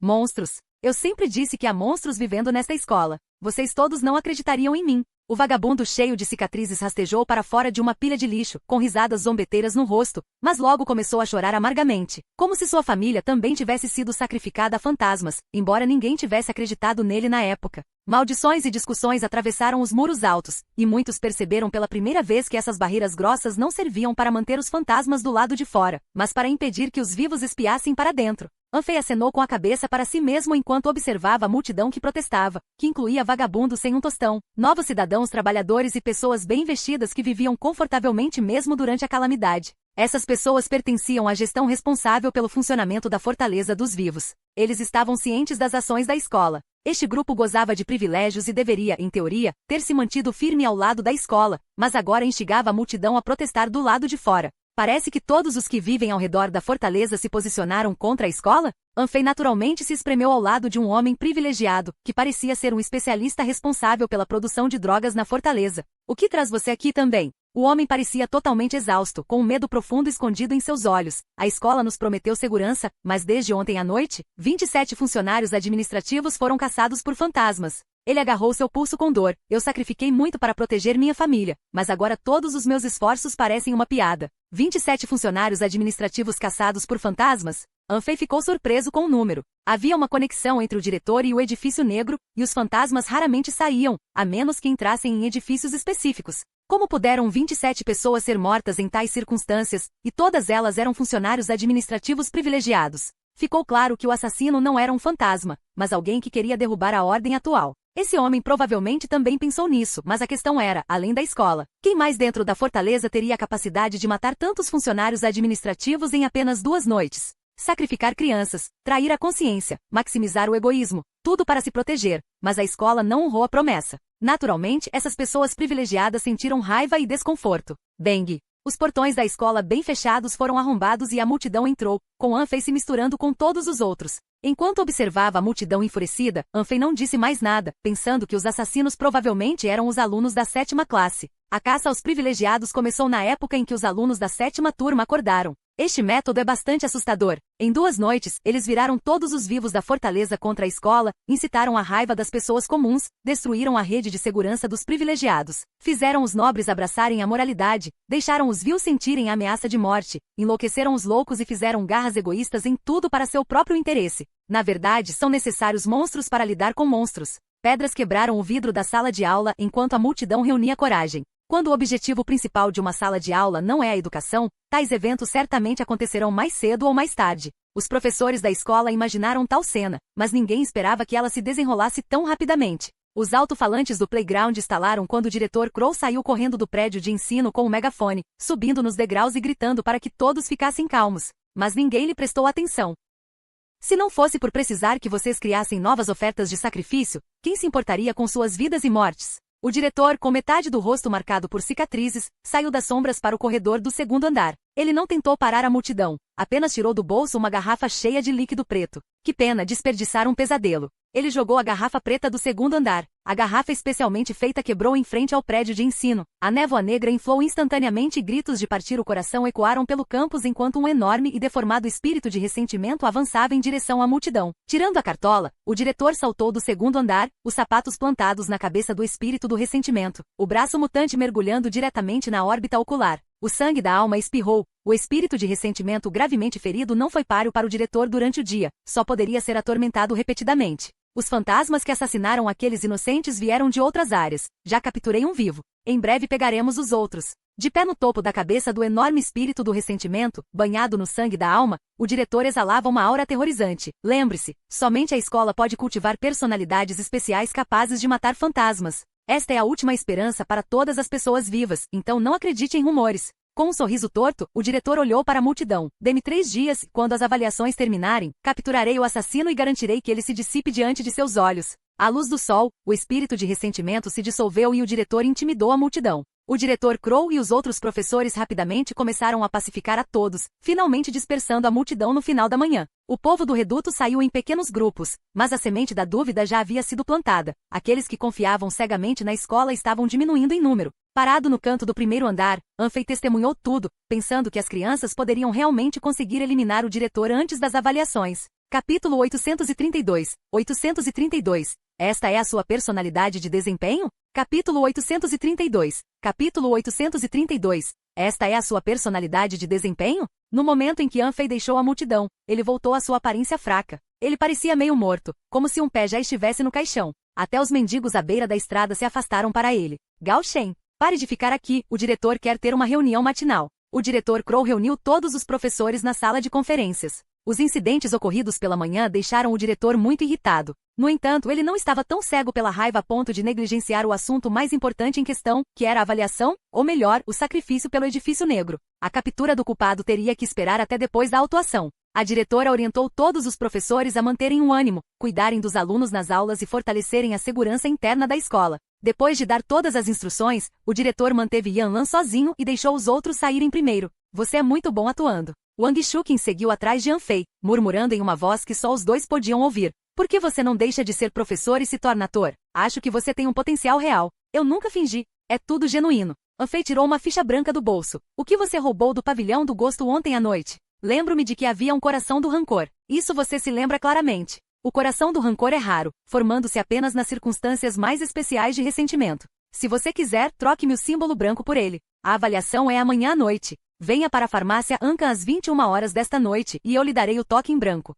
Speaker 1: Monstros! Eu sempre disse que há monstros vivendo nesta escola. Vocês todos não acreditariam em mim. O vagabundo cheio de cicatrizes rastejou para fora de uma pilha de lixo, com risadas zombeteiras no rosto, mas logo começou a chorar amargamente, como se sua família também tivesse sido sacrificada a fantasmas, embora ninguém tivesse acreditado nele na época. Maldições e discussões atravessaram os muros altos, e muitos perceberam pela primeira vez que essas barreiras grossas não serviam para manter os fantasmas do lado de fora, mas para impedir que os vivos espiassem para dentro. Anfei acenou com a cabeça para si mesmo enquanto observava a multidão que protestava, que incluía vagabundos sem um tostão, novos cidadãos trabalhadores e pessoas bem vestidas que viviam confortavelmente mesmo durante a calamidade. Essas pessoas pertenciam à gestão responsável pelo funcionamento da Fortaleza dos Vivos. Eles estavam cientes das ações da escola. Este grupo gozava de privilégios e deveria, em teoria, ter se mantido firme ao lado da escola, mas agora instigava a multidão a protestar do lado de fora. Parece que todos os que vivem ao redor da fortaleza se posicionaram contra a escola? Anfei naturalmente se espremeu ao lado de um homem privilegiado, que parecia ser um especialista responsável pela produção de drogas na fortaleza. O que traz você aqui também? O homem parecia totalmente exausto, com um medo profundo escondido em seus olhos. A escola nos prometeu segurança, mas desde ontem à noite, 27 funcionários administrativos foram caçados por fantasmas. Ele agarrou seu pulso com dor. Eu sacrifiquei muito para proteger minha família, mas agora todos os meus esforços parecem uma piada. 27 funcionários administrativos caçados por fantasmas? Anfei ficou surpreso com o número. Havia uma conexão entre o diretor e o edifício negro, e os fantasmas raramente saíam, a menos que entrassem em edifícios específicos. Como puderam 27 pessoas ser mortas em tais circunstâncias, e todas elas eram funcionários administrativos privilegiados? Ficou claro que o assassino não era um fantasma, mas alguém que queria derrubar a ordem atual. Esse homem provavelmente também pensou nisso, mas a questão era, além da escola, quem mais dentro da fortaleza teria a capacidade de matar tantos funcionários administrativos em apenas 2 noites? Sacrificar crianças, trair a consciência, maximizar o egoísmo, tudo para se proteger, mas a escola não honrou a promessa. Naturalmente, essas pessoas privilegiadas sentiram raiva e desconforto. Bang! Os portões da escola bem fechados foram arrombados e a multidão entrou, com Anfei se misturando com todos os outros. Enquanto observava a multidão enfurecida, Anfei não disse mais nada, pensando que os assassinos provavelmente eram os alunos da 7ª classe. A caça aos privilegiados começou na época em que os alunos da 7ª turma acordaram. Este método é bastante assustador. Em 2 noites, eles viraram todos os vivos da fortaleza contra a escola, incitaram a raiva das pessoas comuns, destruíram a rede de segurança dos privilegiados, fizeram os nobres abraçarem a moralidade, deixaram os vil sentirem a ameaça de morte, enlouqueceram os loucos e fizeram garras egoístas em tudo para seu próprio interesse. Na verdade, são necessários monstros para lidar com monstros. Pedras quebraram o vidro da sala de aula enquanto a multidão reunia coragem. Quando o objetivo principal de uma sala de aula não é a educação, tais eventos certamente acontecerão mais cedo ou mais tarde. Os professores da escola imaginaram tal cena, mas ninguém esperava que ela se desenrolasse tão rapidamente. Os alto-falantes do playground estalaram quando o diretor Crow saiu correndo do prédio de ensino com o megafone, subindo nos degraus e gritando para que todos ficassem calmos. Mas ninguém lhe prestou atenção. Se não fosse por precisar que vocês criassem novas ofertas de sacrifício, quem se importaria com suas vidas e mortes? O diretor, com metade do rosto marcado por cicatrizes, saiu das sombras para o corredor do 2º andar. Ele não tentou parar a multidão, apenas tirou do bolso uma garrafa cheia de líquido preto. Que pena desperdiçar um pesadelo. Ele jogou a garrafa preta do 2º andar. A garrafa especialmente feita quebrou em frente ao prédio de ensino. A névoa negra inflou instantaneamente e gritos de partir o coração ecoaram pelo campus enquanto um enorme e deformado espírito de ressentimento avançava em direção à multidão. Tirando a cartola, o diretor saltou do 2º andar, os sapatos plantados na cabeça do espírito do ressentimento, o braço mutante mergulhando diretamente na órbita ocular. O sangue da alma espirrou. O espírito de ressentimento gravemente ferido não foi páreo para o diretor durante o dia, só poderia ser atormentado repetidamente. Os fantasmas que assassinaram aqueles inocentes vieram de outras áreas. Já capturei um vivo. Em breve pegaremos os outros. De pé no topo da cabeça do enorme espírito do ressentimento, banhado no sangue da alma, o diretor exalava uma aura aterrorizante. Lembre-se, somente a escola pode cultivar personalidades especiais capazes de matar fantasmas. Esta é a última esperança para todas as pessoas vivas, então não acredite em rumores. Com um sorriso torto, o diretor olhou para a multidão. Dê-me 3 dias, e quando as avaliações terminarem, capturarei o assassino e garantirei que ele se dissipe diante de seus olhos. À luz do sol, o espírito de ressentimento se dissolveu e o diretor intimidou a multidão. O diretor Crow e os outros professores rapidamente começaram a pacificar a todos, finalmente dispersando a multidão no final da manhã. O povo do reduto saiu em pequenos grupos, mas a semente da dúvida já havia sido plantada. Aqueles que confiavam cegamente na escola estavam diminuindo em número. Parado no canto do 1º andar, Anfei testemunhou tudo, pensando que as crianças poderiam realmente conseguir eliminar o diretor antes das avaliações. Capítulo 832. Esta é a sua personalidade de desempenho? Capítulo 832. Capítulo 832. Esta é a sua personalidade de desempenho? No momento em que Anfei deixou a multidão, ele voltou à sua aparência fraca. Ele parecia meio morto, como se um pé já estivesse no caixão. Até os mendigos à beira da estrada se afastaram para ele. Gao Shen, pare de ficar aqui, o diretor quer ter uma reunião matinal. O diretor Crow reuniu todos os professores na sala de conferências. Os incidentes ocorridos pela manhã deixaram o diretor muito irritado. No entanto, ele não estava tão cego pela raiva a ponto de negligenciar o assunto mais importante em questão, que era a avaliação, ou melhor, o sacrifício pelo edifício negro. A captura do culpado teria que esperar até depois da autuação. A diretora orientou todos os professores a manterem o ânimo, cuidarem dos alunos nas aulas e fortalecerem a segurança interna da escola. Depois de dar todas as instruções, o diretor manteve Yanlan sozinho e deixou os outros saírem primeiro. Você é muito bom atuando. Wang Shuqin seguiu atrás de Anfei, murmurando em uma voz que só os dois podiam ouvir. Por que você não deixa de ser professor e se torna ator? Acho que você tem um potencial real. Eu nunca fingi. É tudo genuíno. Anfei tirou uma ficha branca do bolso. O que você roubou do pavilhão do gosto ontem à noite? Lembro-me de que havia um coração do rancor. Isso você se lembra claramente. O coração do rancor é raro, formando-se apenas nas circunstâncias mais especiais de ressentimento. Se você quiser, troque-me o símbolo branco por ele. A avaliação é amanhã à noite. Venha para a farmácia Ancan às 21 horas desta noite e eu lhe darei o toque em branco.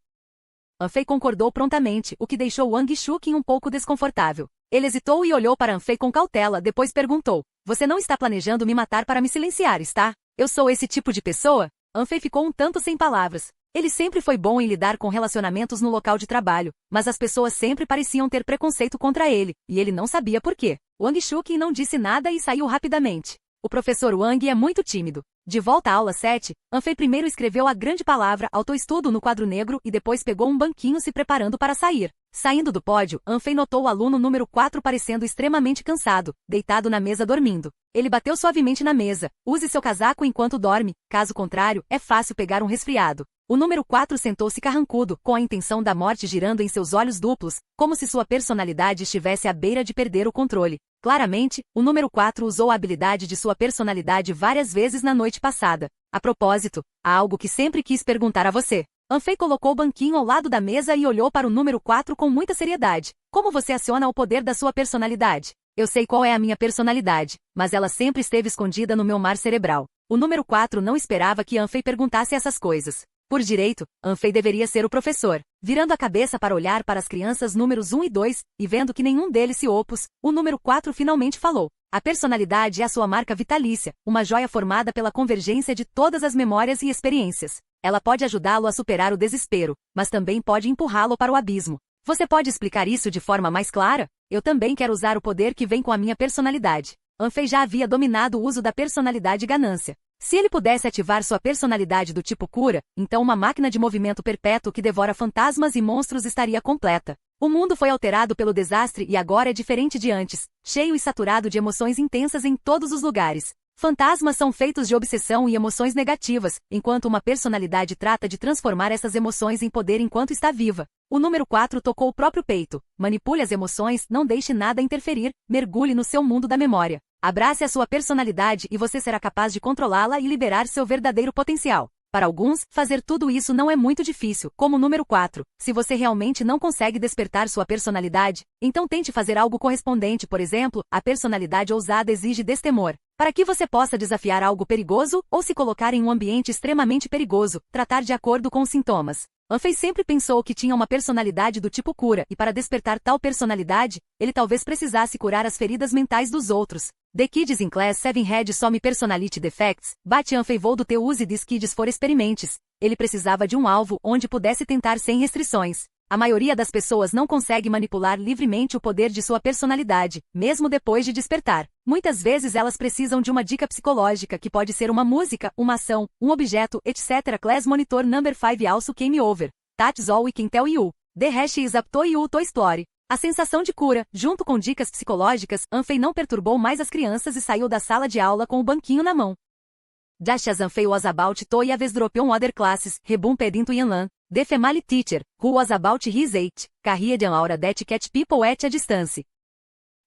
Speaker 1: Anfei concordou prontamente, o que deixou Wang Shuqin um pouco desconfortável. Ele hesitou e olhou para Anfei com cautela, depois perguntou: Você não está planejando me matar para me silenciar, está? Eu sou esse tipo de pessoa? Anfei ficou um tanto sem palavras. Ele sempre foi bom em lidar com relacionamentos no local de trabalho, mas as pessoas sempre pareciam ter preconceito contra ele, e ele não sabia por quê. Wang Shuqin não disse nada e saiu rapidamente. O professor Wang é muito tímido. De volta à aula 7, Anfei primeiro escreveu a grande palavra autoestudo no quadro negro e depois pegou um banquinho se preparando para sair. Saindo do pódio, Anfei notou o aluno número 4 parecendo extremamente cansado, deitado na mesa dormindo. Ele bateu suavemente na mesa. Use seu casaco enquanto dorme, caso contrário, é fácil pegar um resfriado. O número 4 sentou-se carrancudo, com a intenção da morte girando em seus olhos duplos, como se sua personalidade estivesse à beira de perder o controle. Claramente, o número 4 usou a habilidade de sua personalidade várias vezes na noite passada. A propósito, há algo que sempre quis perguntar a você. Anfei colocou o banquinho ao lado da mesa e olhou para o número 4 com muita seriedade. Como você aciona o poder da sua personalidade? Eu sei qual é a minha personalidade, mas ela sempre esteve escondida no meu mar cerebral. O número 4 não esperava que Anfei perguntasse essas coisas. Por direito, Anfei deveria ser o professor. Virando a cabeça para olhar para as crianças números 1 e 2, e vendo que nenhum deles se opôs, o número 4 finalmente falou. A personalidade é a sua marca vitalícia, uma joia formada pela convergência de todas as memórias e experiências. Ela pode ajudá-lo a superar o desespero, mas também pode empurrá-lo para o abismo. Você pode explicar isso de forma mais clara? Eu também quero usar o poder que vem com a minha personalidade. Anfei já havia dominado o uso da personalidade ganância. Se ele pudesse ativar sua personalidade do tipo cura, então uma máquina de movimento perpétuo que devora fantasmas e monstros estaria completa. O mundo foi alterado pelo desastre e agora é diferente de antes, cheio e saturado de emoções intensas em todos os lugares. Fantasmas são feitos de obsessão e emoções negativas, enquanto uma personalidade trata de transformar essas emoções em poder enquanto está viva. O número 4 tocou o próprio peito. Manipule as emoções, não deixe nada interferir, mergulhe no seu mundo da memória. Abrace a sua personalidade e você será capaz de controlá-la e liberar seu verdadeiro potencial. Para alguns, fazer tudo isso não é muito difícil, como o número 4. Se você realmente não consegue despertar sua personalidade, então tente fazer algo correspondente, por exemplo, a personalidade ousada exige destemor. Para que você possa desafiar algo perigoso, ou se colocar em um ambiente extremamente perigoso, tratar de acordo com os sintomas. Anfei sempre pensou que tinha uma personalidade do tipo cura, e para despertar tal personalidade, ele talvez precisasse curar as feridas mentais dos outros. The Kids in Class 7 Had Some Personality Defects, but Anfei vold to use these kids for experiments. Ele precisava de um alvo onde pudesse tentar sem restrições. A maioria das pessoas não consegue manipular livremente o poder de sua personalidade, mesmo depois de despertar. Muitas vezes elas precisam de uma dica psicológica que pode ser uma música, uma ação, um objeto, etc. Class Monitor Number 5 also came over. That's all we can tell you. The rest is up to you to explore. A sensação de cura, junto com dicas psicológicas, Anfei não perturbou mais as crianças e saiu da sala de aula com o banquinho na mão. Just as Anfei was about to have dropped on other classes, rebumped into Yanlan, the family teacher, who was about his age, carried an aura that kept people at a distance.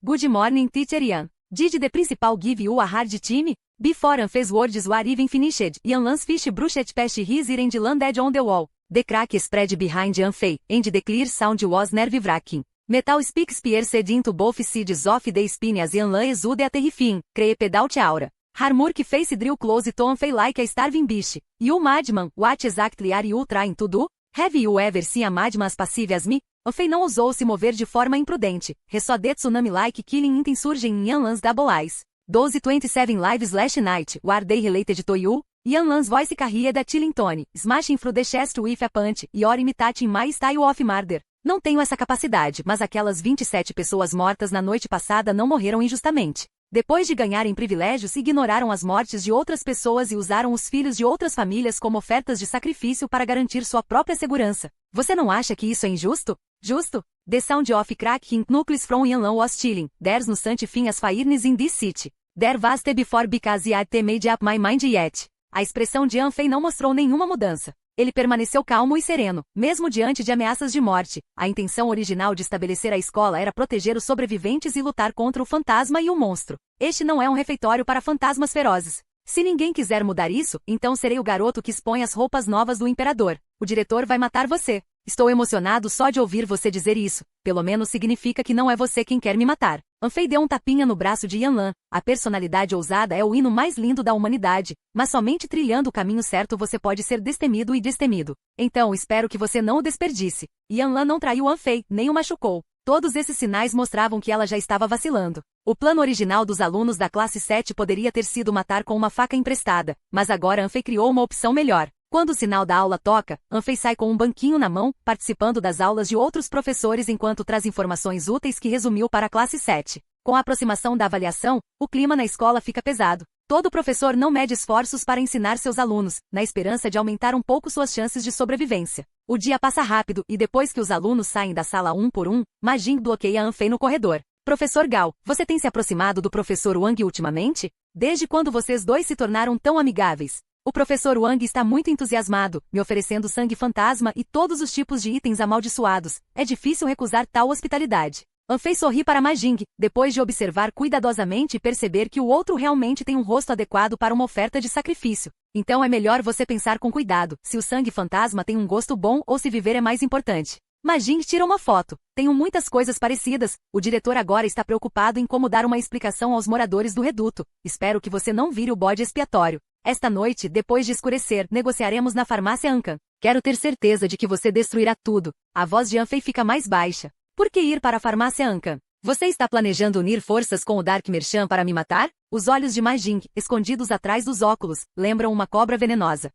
Speaker 1: Good morning, teacher Yan. Did the principal give you a hard time? Before Anfei's words were even finished, Yanlan's fish brushed past his ear and landed on the wall. The crack spread behind Anfei, and the clear sound was nerve-wracking. Metal Spear Sedinto Both Sides of the Spine as Yanlan Exude a Terrifin, Cree Pedalt Aura. Harmurk Face Drill Close to Anfei Like a Starving Beast. You Madman, what exactly are you trying to do? Have you ever seen a madman as passive as me? Anfei não ousou se mover de forma imprudente. Resode Tsunami Like Killing Insurgem in Yanlan's Double Eyes. 12:27 Lives Last Night, Were They Related to You? Yanlan's Voice Carried a Chilling Tone, Smashing Through the Chest with a Punch, Your Imitating My Style of Murder. Não tenho essa capacidade, mas aquelas 27 pessoas mortas na noite passada não morreram injustamente. Depois de ganharem privilégios, ignoraram as mortes de outras pessoas e usaram os filhos de outras famílias como ofertas de sacrifício para garantir sua própria segurança. Você não acha que isso é injusto? Justo? The sound of cracking knuckles from Yanlan was chilling. There's no such thing as fires in this city. There was the before because I had made up my mind yet. A expressão de Anfei não mostrou nenhuma mudança. Ele permaneceu calmo e sereno, mesmo diante de ameaças de morte. A intenção original de estabelecer a escola era proteger os sobreviventes e lutar contra o fantasma e o monstro. Este não é um refeitório para fantasmas ferozes. Se ninguém quiser mudar isso, então serei o garoto que expõe as roupas novas do imperador. O diretor vai matar você. Estou emocionado só de ouvir você dizer isso. Pelo menos significa que não é você quem quer me matar. Anfei deu um tapinha no braço de Yanlan. A personalidade ousada é o hino mais lindo da humanidade, mas somente trilhando o caminho certo você pode ser destemido e destemido. Então espero que você não o desperdice. Yanlan não traiu Anfei, nem o machucou. Todos esses sinais mostravam que ela já estava vacilando. O plano original dos alunos da classe 7 poderia ter sido matar com uma faca emprestada, mas agora Anfei criou uma opção melhor. Quando o sinal da aula toca, Anfei sai com um banquinho na mão, participando das aulas de outros professores enquanto traz informações úteis que resumiu para a classe 7. Com a aproximação da avaliação, o clima na escola fica pesado. Todo professor não mede esforços para ensinar seus alunos, na esperança de aumentar um pouco suas chances de sobrevivência. O dia passa rápido e depois que os alunos saem da sala um por um, Majin bloqueia Anfei no corredor. Professor Gao, você tem se aproximado do professor Wang ultimamente? Desde quando vocês dois se tornaram tão amigáveis? O professor Wang está muito entusiasmado, me oferecendo sangue fantasma e todos os tipos de itens amaldiçoados. É difícil recusar tal hospitalidade. Anfei sorri para Majing, depois de observar cuidadosamente e perceber que o outro realmente tem um rosto adequado para uma oferta de sacrifício. Então é melhor você pensar com cuidado, se o sangue fantasma tem um gosto bom ou se viver é mais importante. Majing tira uma foto. Tenho muitas coisas parecidas. O diretor agora está preocupado em como dar uma explicação aos moradores do reduto. Espero que você não vire o bode expiatório. Esta noite, depois de escurecer, negociaremos na farmácia Ankan. Quero ter certeza de que você destruirá tudo. A voz de Anfei fica mais baixa. Por que ir para a farmácia Ankan? Você está planejando unir forças com o Dark Merchant para me matar? Os olhos de Majing, escondidos atrás dos óculos, lembram uma cobra venenosa.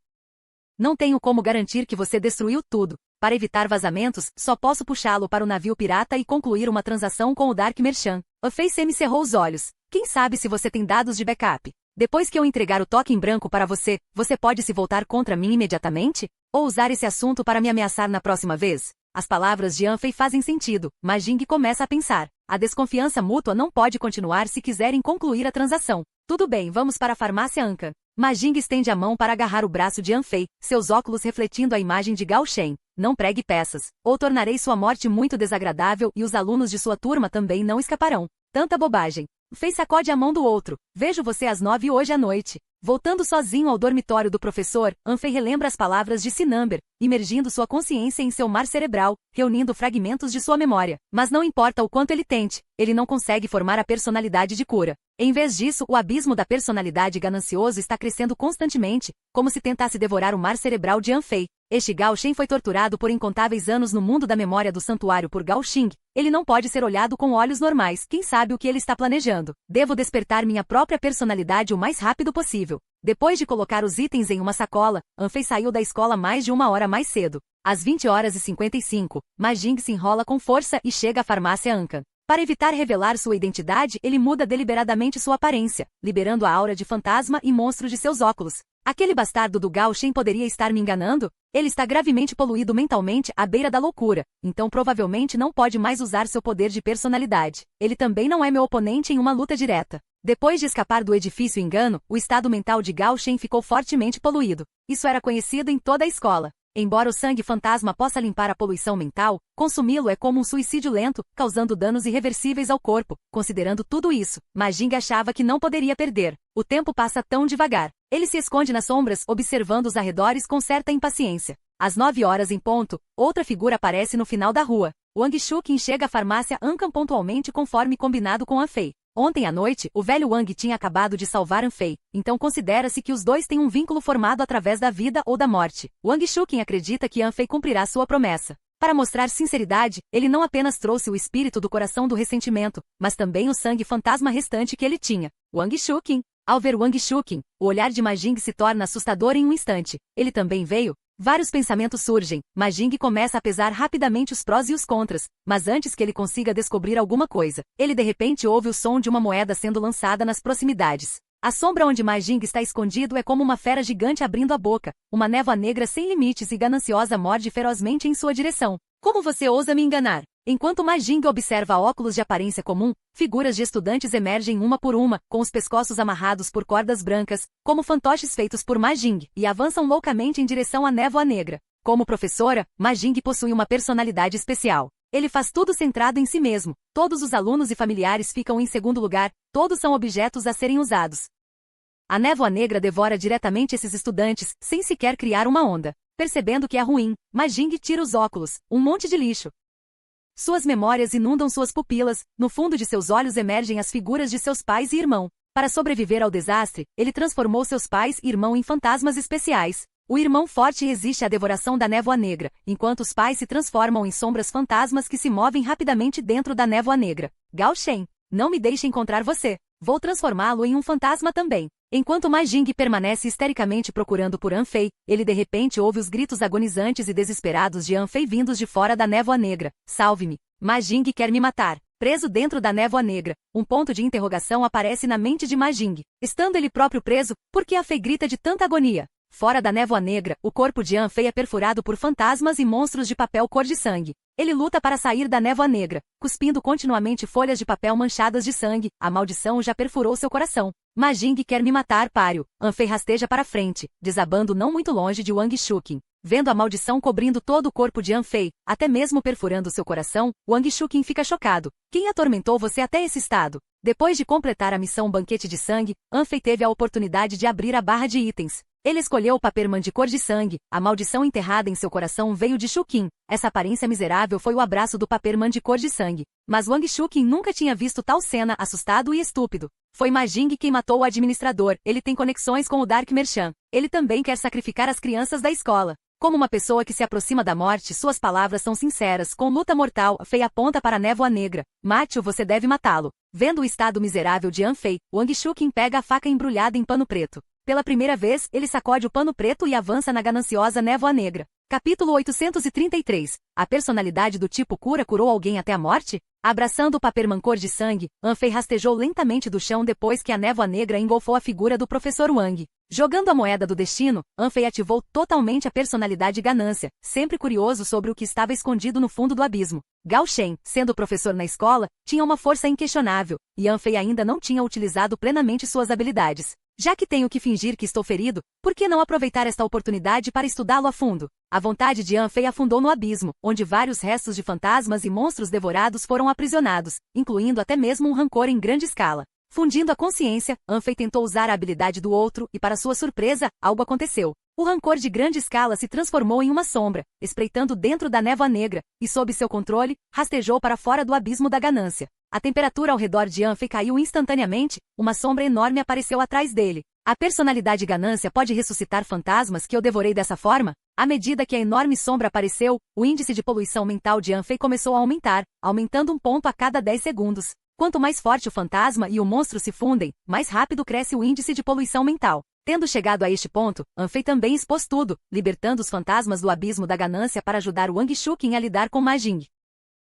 Speaker 1: Não tenho como garantir que você destruiu tudo. Para evitar vazamentos, só posso puxá-lo para o navio pirata e concluir uma transação com o Dark Merchant. Anfei semicerrou os olhos. Quem sabe se você tem dados de backup? Depois que eu entregar o toque em branco para você, você pode se voltar contra mim imediatamente? Ou usar esse assunto para me ameaçar na próxima vez? As palavras de Anfei fazem sentido. Majing começa a pensar. A desconfiança mútua não pode continuar se quiserem concluir a transação. Tudo bem, vamos para a farmácia Ankan. Majing estende a mão para agarrar o braço de Anfei, seus óculos refletindo a imagem de Gao Shen. Não pregue peças, ou tornarei sua morte muito desagradável e os alunos de sua turma também não escaparão. Tanta bobagem. Anfei sacode a mão do outro. Vejo você às 9 hoje à noite. Voltando sozinho ao dormitório do professor, Anfei relembra as palavras de Sinamber, imergindo sua consciência em seu mar cerebral, reunindo fragmentos de sua memória. Mas não importa o quanto ele tente, ele não consegue formar a personalidade de cura. Em vez disso, o abismo da personalidade ganancioso está crescendo constantemente, como se tentasse devorar o mar cerebral de Anfei. Este Gao Shen foi torturado por incontáveis anos no mundo da memória do santuário por Gao Xing. Ele não pode ser olhado com olhos normais. Quem sabe o que ele está planejando? Devo despertar minha própria personalidade o mais rápido possível. Depois de colocar os itens em uma sacola, Anfei saiu da escola mais de 1 hora mais cedo. Às 20h55, Majing se enrola com força e chega à farmácia Ankan. Para evitar revelar sua identidade, ele muda deliberadamente sua aparência, liberando a aura de fantasma e monstro de seus óculos. Aquele bastardo do Gao Shen poderia estar me enganando? Ele está gravemente poluído mentalmente à beira da loucura, então provavelmente não pode mais usar seu poder de personalidade. Ele também não é meu oponente em uma luta direta. Depois de escapar do edifício engano, o estado mental de Gao Shen ficou fortemente poluído. Isso era conhecido em toda a escola. Embora o sangue fantasma possa limpar a poluição mental, consumi-lo é como um suicídio lento, causando danos irreversíveis ao corpo. Considerando tudo isso, Majing achava que não poderia perder. O tempo passa tão devagar. Ele se esconde nas sombras, observando os arredores com certa impaciência. Às 9 horas em ponto, outra figura aparece no final da rua. Wang Shuqin chega à farmácia Ankang pontualmente conforme combinado com Anfei. Ontem à noite, o velho Wang tinha acabado de salvar Anfei, então considera-se que os dois têm um vínculo formado através da vida ou da morte. Wang Shuqin acredita que Anfei cumprirá sua promessa. Para mostrar sinceridade, ele não apenas trouxe o espírito do coração do ressentimento, mas também o sangue fantasma restante que ele tinha. Wang Shuqin. Ao ver Wang Shuqin, o olhar de Ma Jing se torna assustador em um instante. Ele também veio. Vários pensamentos surgem. Ma Jing começa a pesar rapidamente os prós e os contras, mas antes que ele consiga descobrir alguma coisa, ele de repente ouve o som de uma moeda sendo lançada nas proximidades. A sombra onde Ma Jing está escondido é como uma fera gigante abrindo a boca. Uma névoa negra sem limites e gananciosa morde ferozmente em sua direção. Como você ousa me enganar? Enquanto Ma Jing observa óculos de aparência comum, figuras de estudantes emergem uma por uma, com os pescoços amarrados por cordas brancas, como fantoches feitos por Ma Jing, e avançam loucamente em direção à névoa negra. Como professora, Ma Jing possui uma personalidade especial. Ele faz tudo centrado em si mesmo. Todos os alunos e familiares ficam em segundo lugar, todos são objetos a serem usados. A névoa negra devora diretamente esses estudantes, sem sequer criar uma onda. Percebendo que é ruim, Ma Jing tira os óculos, um monte de lixo. Suas memórias inundam suas pupilas, no fundo de seus olhos emergem as figuras de seus pais e irmão. Para sobreviver ao desastre, ele transformou seus pais e irmão em fantasmas especiais. O irmão forte resiste à devoração da névoa negra, enquanto os pais se transformam em sombras fantasmas que se movem rapidamente dentro da névoa negra. Gao Shen, não me deixe encontrar você. Vou transformá-lo em um fantasma também. Enquanto Ma Jing permanece histericamente procurando por Anfei, ele de repente ouve os gritos agonizantes e desesperados de Anfei vindos de fora da névoa negra. Salve-me! Ma Jing quer me matar. Preso dentro da névoa negra, um ponto de interrogação aparece na mente de Ma Jing. Estando ele próprio preso, por que Anfei grita de tanta agonia? Fora da névoa negra, o corpo de Anfei é perfurado por fantasmas e monstros de papel cor de sangue. Ele luta para sair da névoa negra, cuspindo continuamente folhas de papel manchadas de sangue. A maldição já perfurou seu coração. Ma Jing quer me matar, páreo. Anfei rasteja para frente, desabando não muito longe de Wang Shuqin. Vendo a maldição cobrindo todo o corpo de Anfei, até mesmo perfurando seu coração, Wang Shuqin fica chocado. Quem atormentou você até esse estado? Depois de completar a missão Banquete de Sangue, Anfei teve a oportunidade de abrir a barra de itens. Ele escolheu o Paperman de cor de sangue. A maldição enterrada em seu coração veio de Shuqin. Essa aparência miserável foi o abraço do Paperman de cor de sangue. Mas Wang Shuqin nunca tinha visto tal cena, assustado e estúpido. Foi Ma Jing quem matou o administrador. Ele tem conexões com o Dark Merchant. Ele também quer sacrificar as crianças da escola. Como uma pessoa que se aproxima da morte, suas palavras são sinceras. Com luta mortal, Fei aponta para a névoa negra. Mate-o, você deve matá-lo. Vendo o estado miserável de Anfei, Wang Shuqin pega a faca embrulhada em pano preto. Pela primeira vez, ele sacode o pano preto e avança na gananciosa névoa negra. Capítulo 833. A personalidade do tipo cura curou alguém até a morte? Abraçando o Paperman cor de sangue, Anfei rastejou lentamente do chão depois que a névoa negra engolfou a figura do professor Wang. Jogando a moeda do destino, Anfei ativou totalmente a personalidade ganância, sempre curioso sobre o que estava escondido no fundo do abismo. Gao Shen, sendo professor na escola, tinha uma força inquestionável, e Anfei ainda não tinha utilizado plenamente suas habilidades. Já que tenho que fingir que estou ferido, por que não aproveitar esta oportunidade para estudá-lo a fundo? A vontade de Anfei afundou no abismo, onde vários restos de fantasmas e monstros devorados foram aprisionados, incluindo até mesmo um rancor em grande escala. Fundindo a consciência, Anfei tentou usar a habilidade do outro e, para sua surpresa, algo aconteceu. O rancor de grande escala se transformou em uma sombra, espreitando dentro da névoa negra, e sob seu controle, rastejou para fora do abismo da ganância. A temperatura ao redor de Anfei caiu instantaneamente, uma sombra enorme apareceu atrás dele. A personalidade ganância pode ressuscitar fantasmas que eu devorei dessa forma? À medida que a enorme sombra apareceu, o índice de poluição mental de Anfei começou a aumentar, aumentando 1 ponto a cada 10 segundos. Quanto mais forte o fantasma e o monstro se fundem, mais rápido cresce o índice de poluição mental. Tendo chegado a este ponto, Anfei também expôs tudo, libertando os fantasmas do abismo da ganância para ajudar Wang Shuqin a lidar com Ma Jing.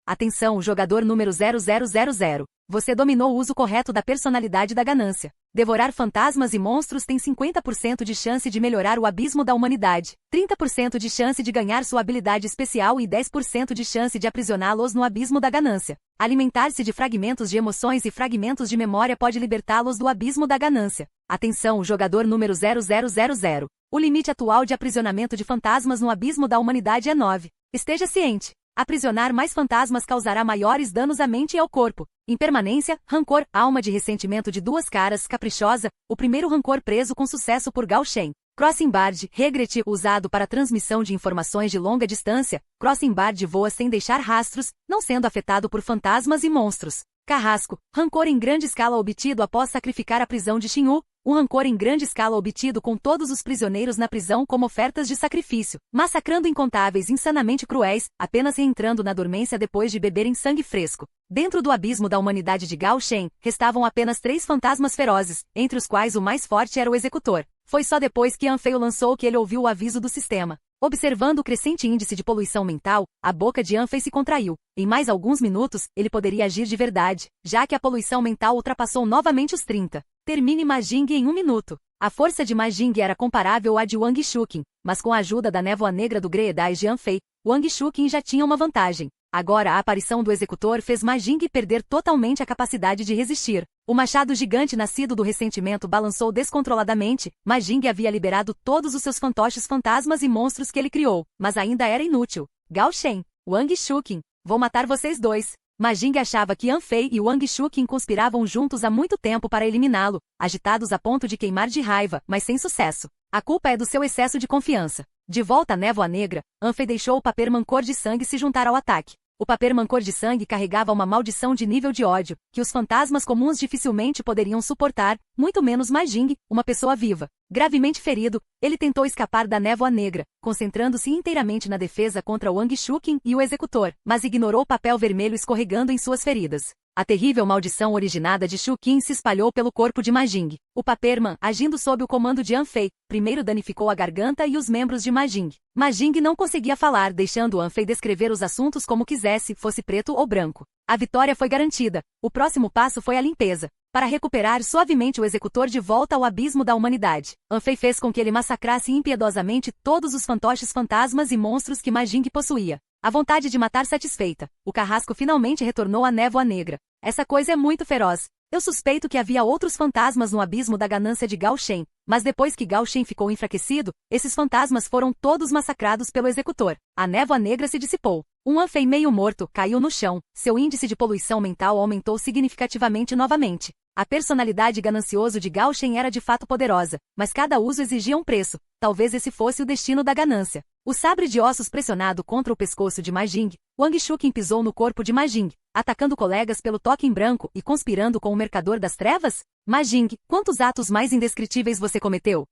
Speaker 1: Atenção, jogador número 0000. Você dominou o uso correto da personalidade da ganância. Devorar fantasmas e monstros tem 50% de chance de melhorar o abismo da humanidade, 30% de chance de ganhar sua habilidade especial e 10% de chance de aprisioná-los no abismo da ganância. Alimentar-se de fragmentos de emoções e fragmentos de memória pode libertá-los do abismo da ganância. Atenção, jogador número 0000. O limite atual de aprisionamento de fantasmas no abismo da humanidade é 9. Esteja ciente. Aprisionar mais fantasmas causará maiores danos à mente e ao corpo. Impermanência, rancor, alma de ressentimento de 2 caras, caprichosa, o primeiro rancor preso com sucesso por Gao Shen. Crossing Guard, Regret, usado para transmissão de informações de longa distância. Crossing Guard voa sem deixar rastros, não sendo afetado por fantasmas e monstros. Carrasco, rancor em grande escala obtido após sacrificar a prisão de Xinyu. Um rancor em grande escala obtido com todos os prisioneiros na prisão como ofertas de sacrifício, massacrando incontáveis insanamente cruéis, apenas reentrando na dormência depois de beberem sangue fresco. Dentro do abismo da humanidade de Gao Shen, restavam apenas 3 fantasmas ferozes, entre os quais o mais forte era o Executor. Foi só depois que Anfei o lançou que ele ouviu o aviso do sistema. Observando o crescente índice de poluição mental, a boca de Anfei se contraiu. Em mais alguns minutos, ele poderia agir de verdade, já que a poluição mental ultrapassou novamente os 30. Termine Majing em 1 minuto. A força de Majing era comparável à de Wang Shuqin, mas com a ajuda da névoa negra do Greedai de Anfei, Wang Shuqin já tinha uma vantagem. Agora a aparição do Executor fez Majing perder totalmente a capacidade de resistir. O machado gigante nascido do ressentimento balançou descontroladamente. Majing havia liberado todos os seus fantoches fantasmas e monstros que ele criou, mas ainda era inútil. Gao Shen, Wang Shuqin, vou matar vocês dois. Majing achava que Anfei e Wang Shuqin conspiravam juntos há muito tempo para eliminá-lo, agitados a ponto de queimar de raiva, mas sem sucesso. A culpa é do seu excesso de confiança. De volta à névoa negra, Anfei deixou o Paper Cor de Sangue se juntar ao ataque. O Paper Cor de Sangue carregava uma maldição de nível de ódio, que os fantasmas comuns dificilmente poderiam suportar, muito menos Majing, uma pessoa viva. Gravemente ferido, ele tentou escapar da névoa negra, concentrando-se inteiramente na defesa contra Wang Shuqin e o Executor, mas ignorou o papel vermelho escorregando em suas feridas. A terrível maldição originada de Shuqin se espalhou pelo corpo de Majing. O Paperman, agindo sob o comando de Anfei, primeiro danificou a garganta e os membros de Majing. Majing não conseguia falar, deixando Anfei descrever os assuntos como quisesse, fosse preto ou branco. A vitória foi garantida. O próximo passo foi a limpeza. Para recuperar suavemente o Executor de volta ao abismo da humanidade, Anfei fez com que ele massacrasse impiedosamente todos os fantoches fantasmas e monstros que Majing possuía. A vontade de matar satisfeita, o carrasco finalmente retornou à névoa negra. Essa coisa é muito feroz. Eu suspeito que havia outros fantasmas no abismo da ganância de Gao Shen, mas depois que Gao Shen ficou enfraquecido, esses fantasmas foram todos massacrados pelo Executor. A névoa negra se dissipou. Um Anfei meio morto caiu no chão. Seu índice de poluição mental aumentou significativamente novamente. A personalidade ganancioso de Gao Shen era de fato poderosa, mas cada uso exigia um preço. Talvez esse fosse o destino da ganância. O sabre de ossos pressionado contra o pescoço de Majing, Wang Shuqin pisou no corpo de Majing, atacando colegas pelo toque em branco e conspirando com o Mercador das Trevas? Majing, quantos atos mais indescritíveis você cometeu?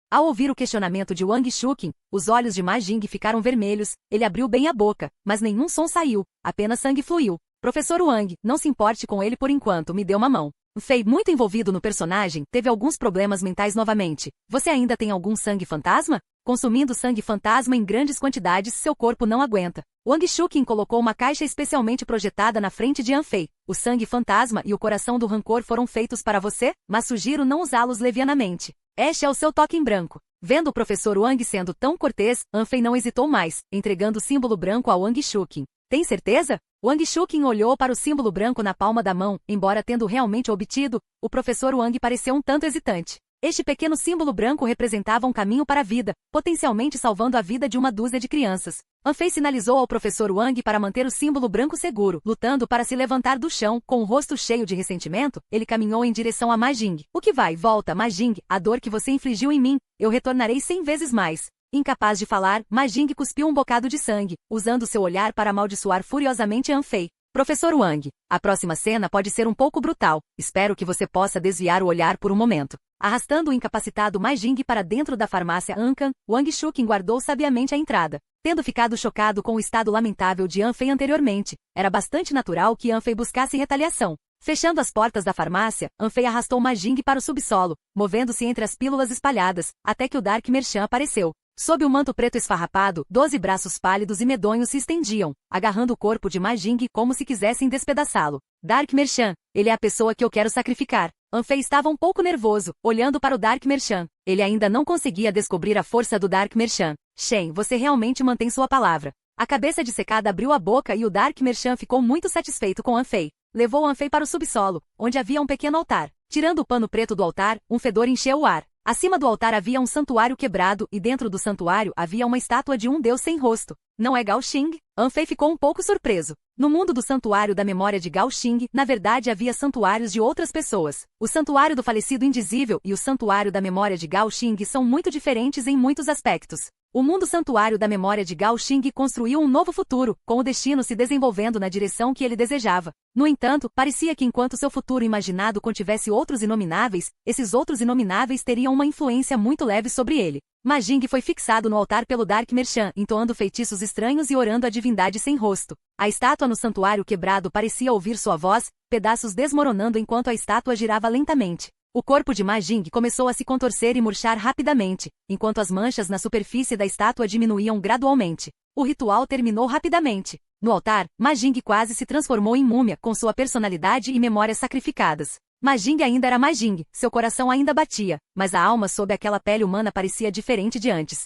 Speaker 1: Ao ouvir o questionamento de Wang Shuqin, os olhos de Majing ficaram vermelhos, ele abriu bem a boca, mas nenhum som saiu, apenas sangue fluiu. Professor Wang, não se importe com ele por enquanto, me dê uma mão. Fei, muito envolvido no personagem, teve alguns problemas mentais novamente. Você ainda tem algum sangue fantasma? Consumindo sangue fantasma em grandes quantidades, seu corpo não aguenta. Wang Shuqin colocou uma caixa especialmente projetada na frente de Anfei. O sangue fantasma e o coração do rancor foram feitos para você, mas sugiro não usá-los levianamente. Este é o seu toque em branco. Vendo o professor Wang sendo tão cortês, Anfei não hesitou mais, entregando o símbolo branco a Wang Shuqin. Tem certeza? Wang Shuqin olhou para o símbolo branco na palma da mão, embora tendo realmente obtido, o professor Wang pareceu um tanto hesitante. Este pequeno símbolo branco representava um caminho para a vida, potencialmente salvando a vida de uma dúzia de crianças. Anfei sinalizou ao professor Wang para manter o símbolo branco seguro, lutando para se levantar do chão, com o rosto cheio de ressentimento, ele caminhou em direção a Majing. O que vai, volta, Majing, a dor que você infligiu em mim, eu retornarei 100 vezes mais. Incapaz de falar, Majing cuspiu um bocado de sangue, usando seu olhar para amaldiçoar furiosamente Anfei. Professor Wang, a próxima cena pode ser um pouco brutal, espero que você possa desviar o olhar por um momento. Arrastando o incapacitado Majing para dentro da farmácia Ankan, Wang Shuqin guardou sabiamente a entrada. Tendo ficado chocado com o estado lamentável de Anfei anteriormente, era bastante natural que Anfei buscasse retaliação. Fechando as portas da farmácia, Anfei arrastou Majing para o subsolo, movendo-se entre as pílulas espalhadas, até que o Dark Merchant apareceu. Sob o manto preto esfarrapado, 12 braços pálidos e medonhos se estendiam, agarrando o corpo de Majing como se quisessem despedaçá-lo. Dark Merchant, ele é a pessoa que eu quero sacrificar. Anfei estava um pouco nervoso, olhando para o Dark Merchant. Ele ainda não conseguia descobrir a força do Dark Merchant. Shen, você realmente mantém sua palavra. A cabeça dissecada abriu a boca e o Dark Merchant ficou muito satisfeito com Anfei. Levou Anfei para o subsolo, onde havia um pequeno altar. Tirando o pano preto do altar, um fedor encheu o ar. Acima do altar havia um santuário quebrado e dentro do santuário havia uma estátua de um deus sem rosto. Não é Gao Xing? Anfei ficou um pouco surpreso. No mundo do santuário da memória de Gao Xing, na verdade havia santuários de outras pessoas. O santuário do falecido indizível e o santuário da memória de Gao Xing são muito diferentes em muitos aspectos. O mundo santuário da memória de Gao Xing construiu um novo futuro, com o destino se desenvolvendo na direção que ele desejava. No entanto, parecia que enquanto seu futuro imaginado contivesse outros inomináveis, esses outros inomináveis teriam uma influência muito leve sobre ele. Ma Jing foi fixado no altar pelo Dark Merchant, entoando feitiços estranhos e orando a divindade sem rosto. A estátua no santuário quebrado parecia ouvir sua voz, pedaços desmoronando enquanto a estátua girava lentamente. O corpo de Ma Jing começou a se contorcer e murchar rapidamente, enquanto as manchas na superfície da estátua diminuíam gradualmente. O ritual terminou rapidamente. No altar, Ma Jing quase se transformou em múmia, com sua personalidade e memórias sacrificadas. Ma Jing ainda era Ma Jing, seu coração ainda batia, mas a alma sob aquela pele humana parecia diferente de antes.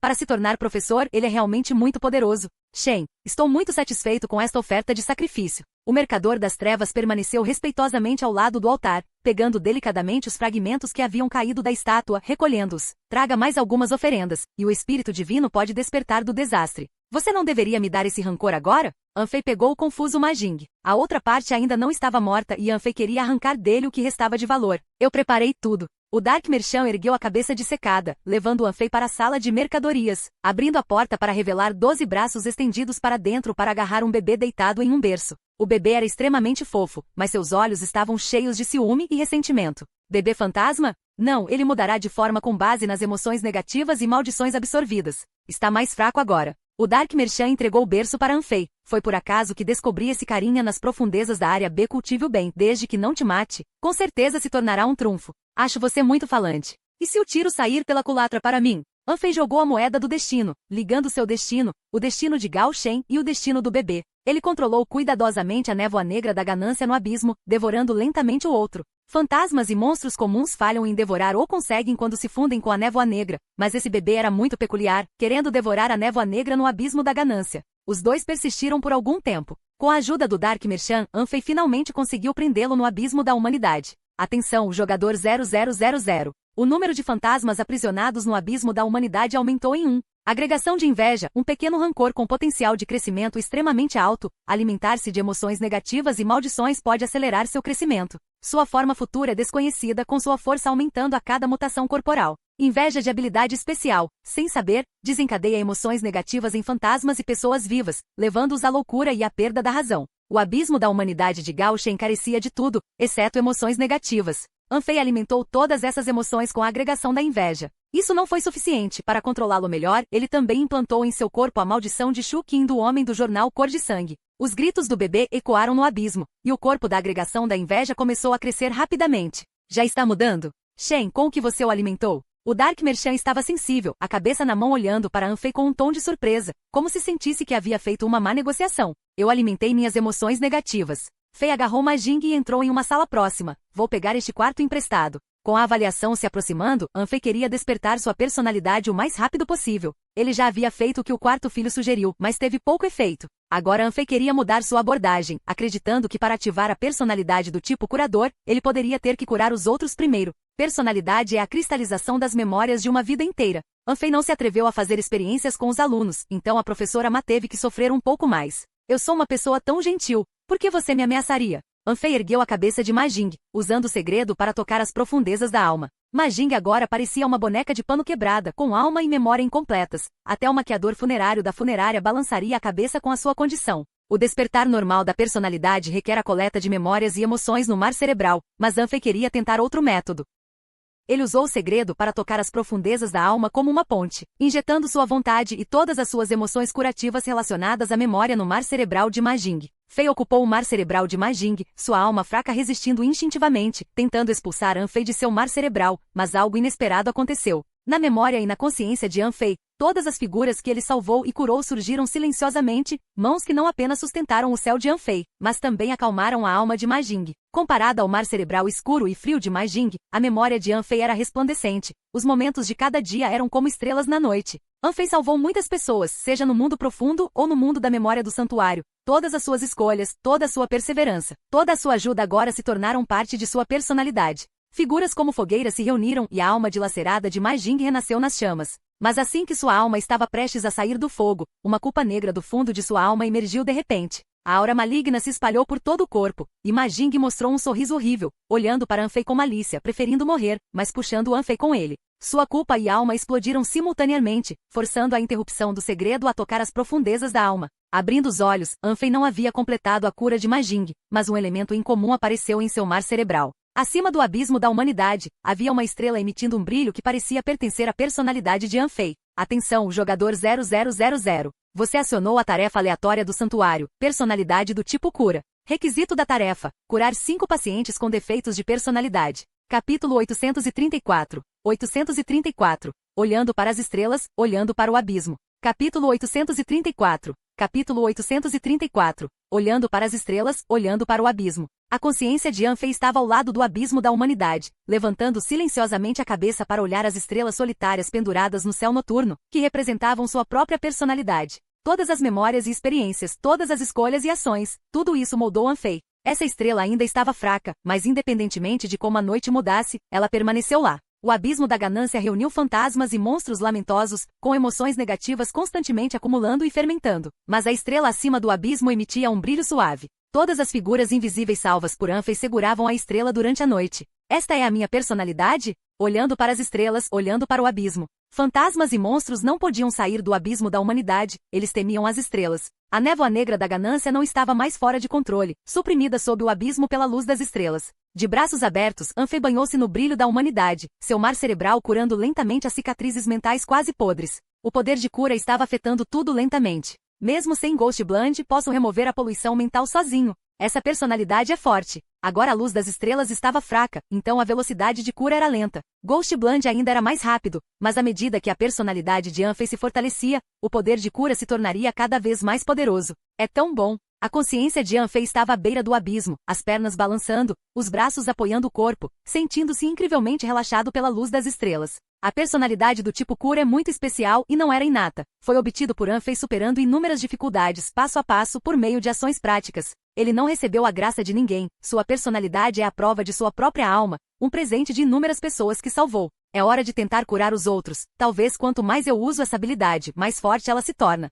Speaker 1: Para se tornar professor, ele é realmente muito poderoso. Shen, estou muito satisfeito com esta oferta de sacrifício. O mercador das trevas permaneceu respeitosamente ao lado do altar, pegando delicadamente os fragmentos que haviam caído da estátua, recolhendo-os. Traga mais algumas oferendas, e o espírito divino pode despertar do desastre. Você não deveria me dar esse rancor agora? Anfei pegou o confuso Ma Jing. A outra parte ainda não estava morta e Anfei queria arrancar dele o que restava de valor. Eu preparei tudo. O Dark Merchant ergueu a cabeça dissecada, levando Anfei para a sala de mercadorias, abrindo a porta para revelar 12 braços estendidos para dentro para agarrar um bebê deitado em um berço. O bebê era extremamente fofo, mas seus olhos estavam cheios de ciúme e ressentimento. Bebê fantasma? Não, ele mudará de forma com base nas emoções negativas e maldições absorvidas. Está mais fraco agora. O Dark Merchant entregou o berço para Anfei. Foi por acaso que descobri esse carinha nas profundezas da área B. Cultive o bem, desde que não te mate. Com certeza se tornará um trunfo. Acho você muito falante. E se o tiro sair pela culatra para mim? Anfei jogou a moeda do destino, ligando seu destino, o destino de Gao Shen e o destino do bebê. Ele controlou cuidadosamente a névoa negra da ganância no abismo, devorando lentamente o outro. Fantasmas e monstros comuns falham em devorar ou conseguem quando se fundem com a névoa negra, mas esse bebê era muito peculiar, querendo devorar a névoa negra no abismo da ganância. Os dois persistiram por algum tempo. Com a ajuda do Dark Merchant, Anfei finalmente conseguiu prendê-lo no abismo da humanidade. Atenção, o jogador 0000. O número de fantasmas aprisionados no abismo da humanidade aumentou em 1. Agregação de inveja, um pequeno rancor com potencial de crescimento extremamente alto, alimentar-se de emoções negativas e maldições pode acelerar seu crescimento. Sua forma futura é desconhecida, com sua força aumentando a cada mutação corporal. Inveja de habilidade especial, sem saber, desencadeia emoções negativas em fantasmas e pessoas vivas, levando-os à loucura e à perda da razão. O abismo da humanidade de Gao Shen carecia de tudo, exceto emoções negativas. Anfei alimentou todas essas emoções com a agregação da inveja. Isso não foi suficiente. Para controlá-lo melhor, ele também implantou em seu corpo a maldição de Shu Qin do homem do jornal Cor de Sangue. Os gritos do bebê ecoaram no abismo, e o corpo da agregação da inveja começou a crescer rapidamente. Já está mudando? Shen, com o que você o alimentou? O Dark Merchant estava sensível, a cabeça na mão olhando para Anfei com um tom de surpresa, como se sentisse que havia feito uma má negociação. Eu alimentei minhas emoções negativas. Fei agarrou Ma Jing e entrou em uma sala próxima. Vou pegar este quarto emprestado. Com a avaliação se aproximando, Anfei queria despertar sua personalidade o mais rápido possível. Ele já havia feito o que o quarto filho sugeriu, mas teve pouco efeito. Agora Anfei queria mudar sua abordagem, acreditando que para ativar a personalidade do tipo curador, ele poderia ter que curar os outros primeiro. Personalidade é a cristalização das memórias de uma vida inteira. Anfei não se atreveu a fazer experiências com os alunos, então a professora Ma teve que sofrer um pouco mais. Eu sou uma pessoa tão gentil. Por que você me ameaçaria? Anfei ergueu a cabeça de Ma Jing, usando o segredo para tocar as profundezas da alma. Ma Jing agora parecia uma boneca de pano quebrada, com alma e memória incompletas. Até o maquiador funerário da funerária balançaria a cabeça com a sua condição. O despertar normal da personalidade requer a coleta de memórias e emoções no mar cerebral, mas Anfei queria tentar outro método. Ele usou o segredo para tocar as profundezas da alma como uma ponte, injetando sua vontade e todas as suas emoções curativas relacionadas à memória no mar cerebral de Ma Jing. Fei ocupou o mar cerebral de Ma Jing, sua alma fraca resistindo instintivamente, tentando expulsar Anfei de seu mar cerebral, mas algo inesperado aconteceu. Na memória e na consciência de Anfei, todas as figuras que ele salvou e curou surgiram silenciosamente, mãos que não apenas sustentaram o céu de Anfei, mas também acalmaram a alma de Ma Jing. Comparada ao mar cerebral escuro e frio de Ma Jing, a memória de Anfei era resplandecente. Os momentos de cada dia eram como estrelas na noite. Anfei salvou muitas pessoas, seja no mundo profundo ou no mundo da memória do santuário. Todas as suas escolhas, toda a sua perseverança, toda a sua ajuda agora se tornaram parte de sua personalidade. Figuras como fogueiras se reuniram e a alma dilacerada de Ma Jing renasceu nas chamas. Mas assim que sua alma estava prestes a sair do fogo, uma culpa negra do fundo de sua alma emergiu de repente. A aura maligna se espalhou por todo o corpo, e Ma Jing mostrou um sorriso horrível, olhando para Anfei com malícia, preferindo morrer, mas puxando Anfei com ele. Sua culpa e alma explodiram simultaneamente, forçando a interrupção do segredo a tocar as profundezas da alma. Abrindo os olhos, Anfei não havia completado a cura de Ma Jing, mas um elemento incomum apareceu em seu mar cerebral. Acima do abismo da humanidade, havia uma estrela emitindo um brilho que parecia pertencer à personalidade de Anfei. Atenção, jogador 0000. Você acionou a tarefa aleatória do santuário, personalidade do tipo cura. Requisito da tarefa: curar 5 pacientes com defeitos de personalidade. Capítulo 834. 834. Olhando para as estrelas, olhando para o abismo. Capítulo 834. Capítulo 834. Olhando para as estrelas, olhando para o abismo. A consciência de Anfei estava ao lado do abismo da humanidade, levantando silenciosamente a cabeça para olhar as estrelas solitárias penduradas no céu noturno, que representavam sua própria personalidade. Todas as memórias e experiências, todas as escolhas e ações, tudo isso moldou Anfei. Essa estrela ainda estava fraca, mas independentemente de como a noite mudasse, ela permaneceu lá. O abismo da ganância reuniu fantasmas e monstros lamentosos, com emoções negativas constantemente acumulando e fermentando. Mas a estrela acima do abismo emitia um brilho suave. Todas as figuras invisíveis salvas por Anfei seguravam a estrela durante a noite. Esta é a minha personalidade? Olhando para as estrelas, olhando para o abismo. Fantasmas e monstros não podiam sair do abismo da humanidade, eles temiam as estrelas. A névoa negra da ganância não estava mais fora de controle, suprimida sob o abismo pela luz das estrelas. De braços abertos, Anfei banhou-se no brilho da humanidade, seu mar cerebral curando lentamente as cicatrizes mentais quase podres. O poder de cura estava afetando tudo lentamente. Mesmo sem Ghost Blend, posso remover a poluição mental sozinho. Essa personalidade é forte. Agora a luz das estrelas estava fraca, então a velocidade de cura era lenta. Ghost Blend ainda era mais rápido, mas à medida que a personalidade de Anfei se fortalecia, o poder de cura se tornaria cada vez mais poderoso. É tão bom! A consciência de Anfei estava à beira do abismo, as pernas balançando, os braços apoiando o corpo, sentindo-se incrivelmente relaxado pela luz das estrelas. A personalidade do tipo cura é muito especial e não era inata. Foi obtido por Anfei superando inúmeras dificuldades, passo a passo, por meio de ações práticas. Ele não recebeu a graça de ninguém, sua personalidade é a prova de sua própria alma, um presente de inúmeras pessoas que salvou. É hora de tentar curar os outros. Talvez quanto mais eu uso essa habilidade, mais forte ela se torna.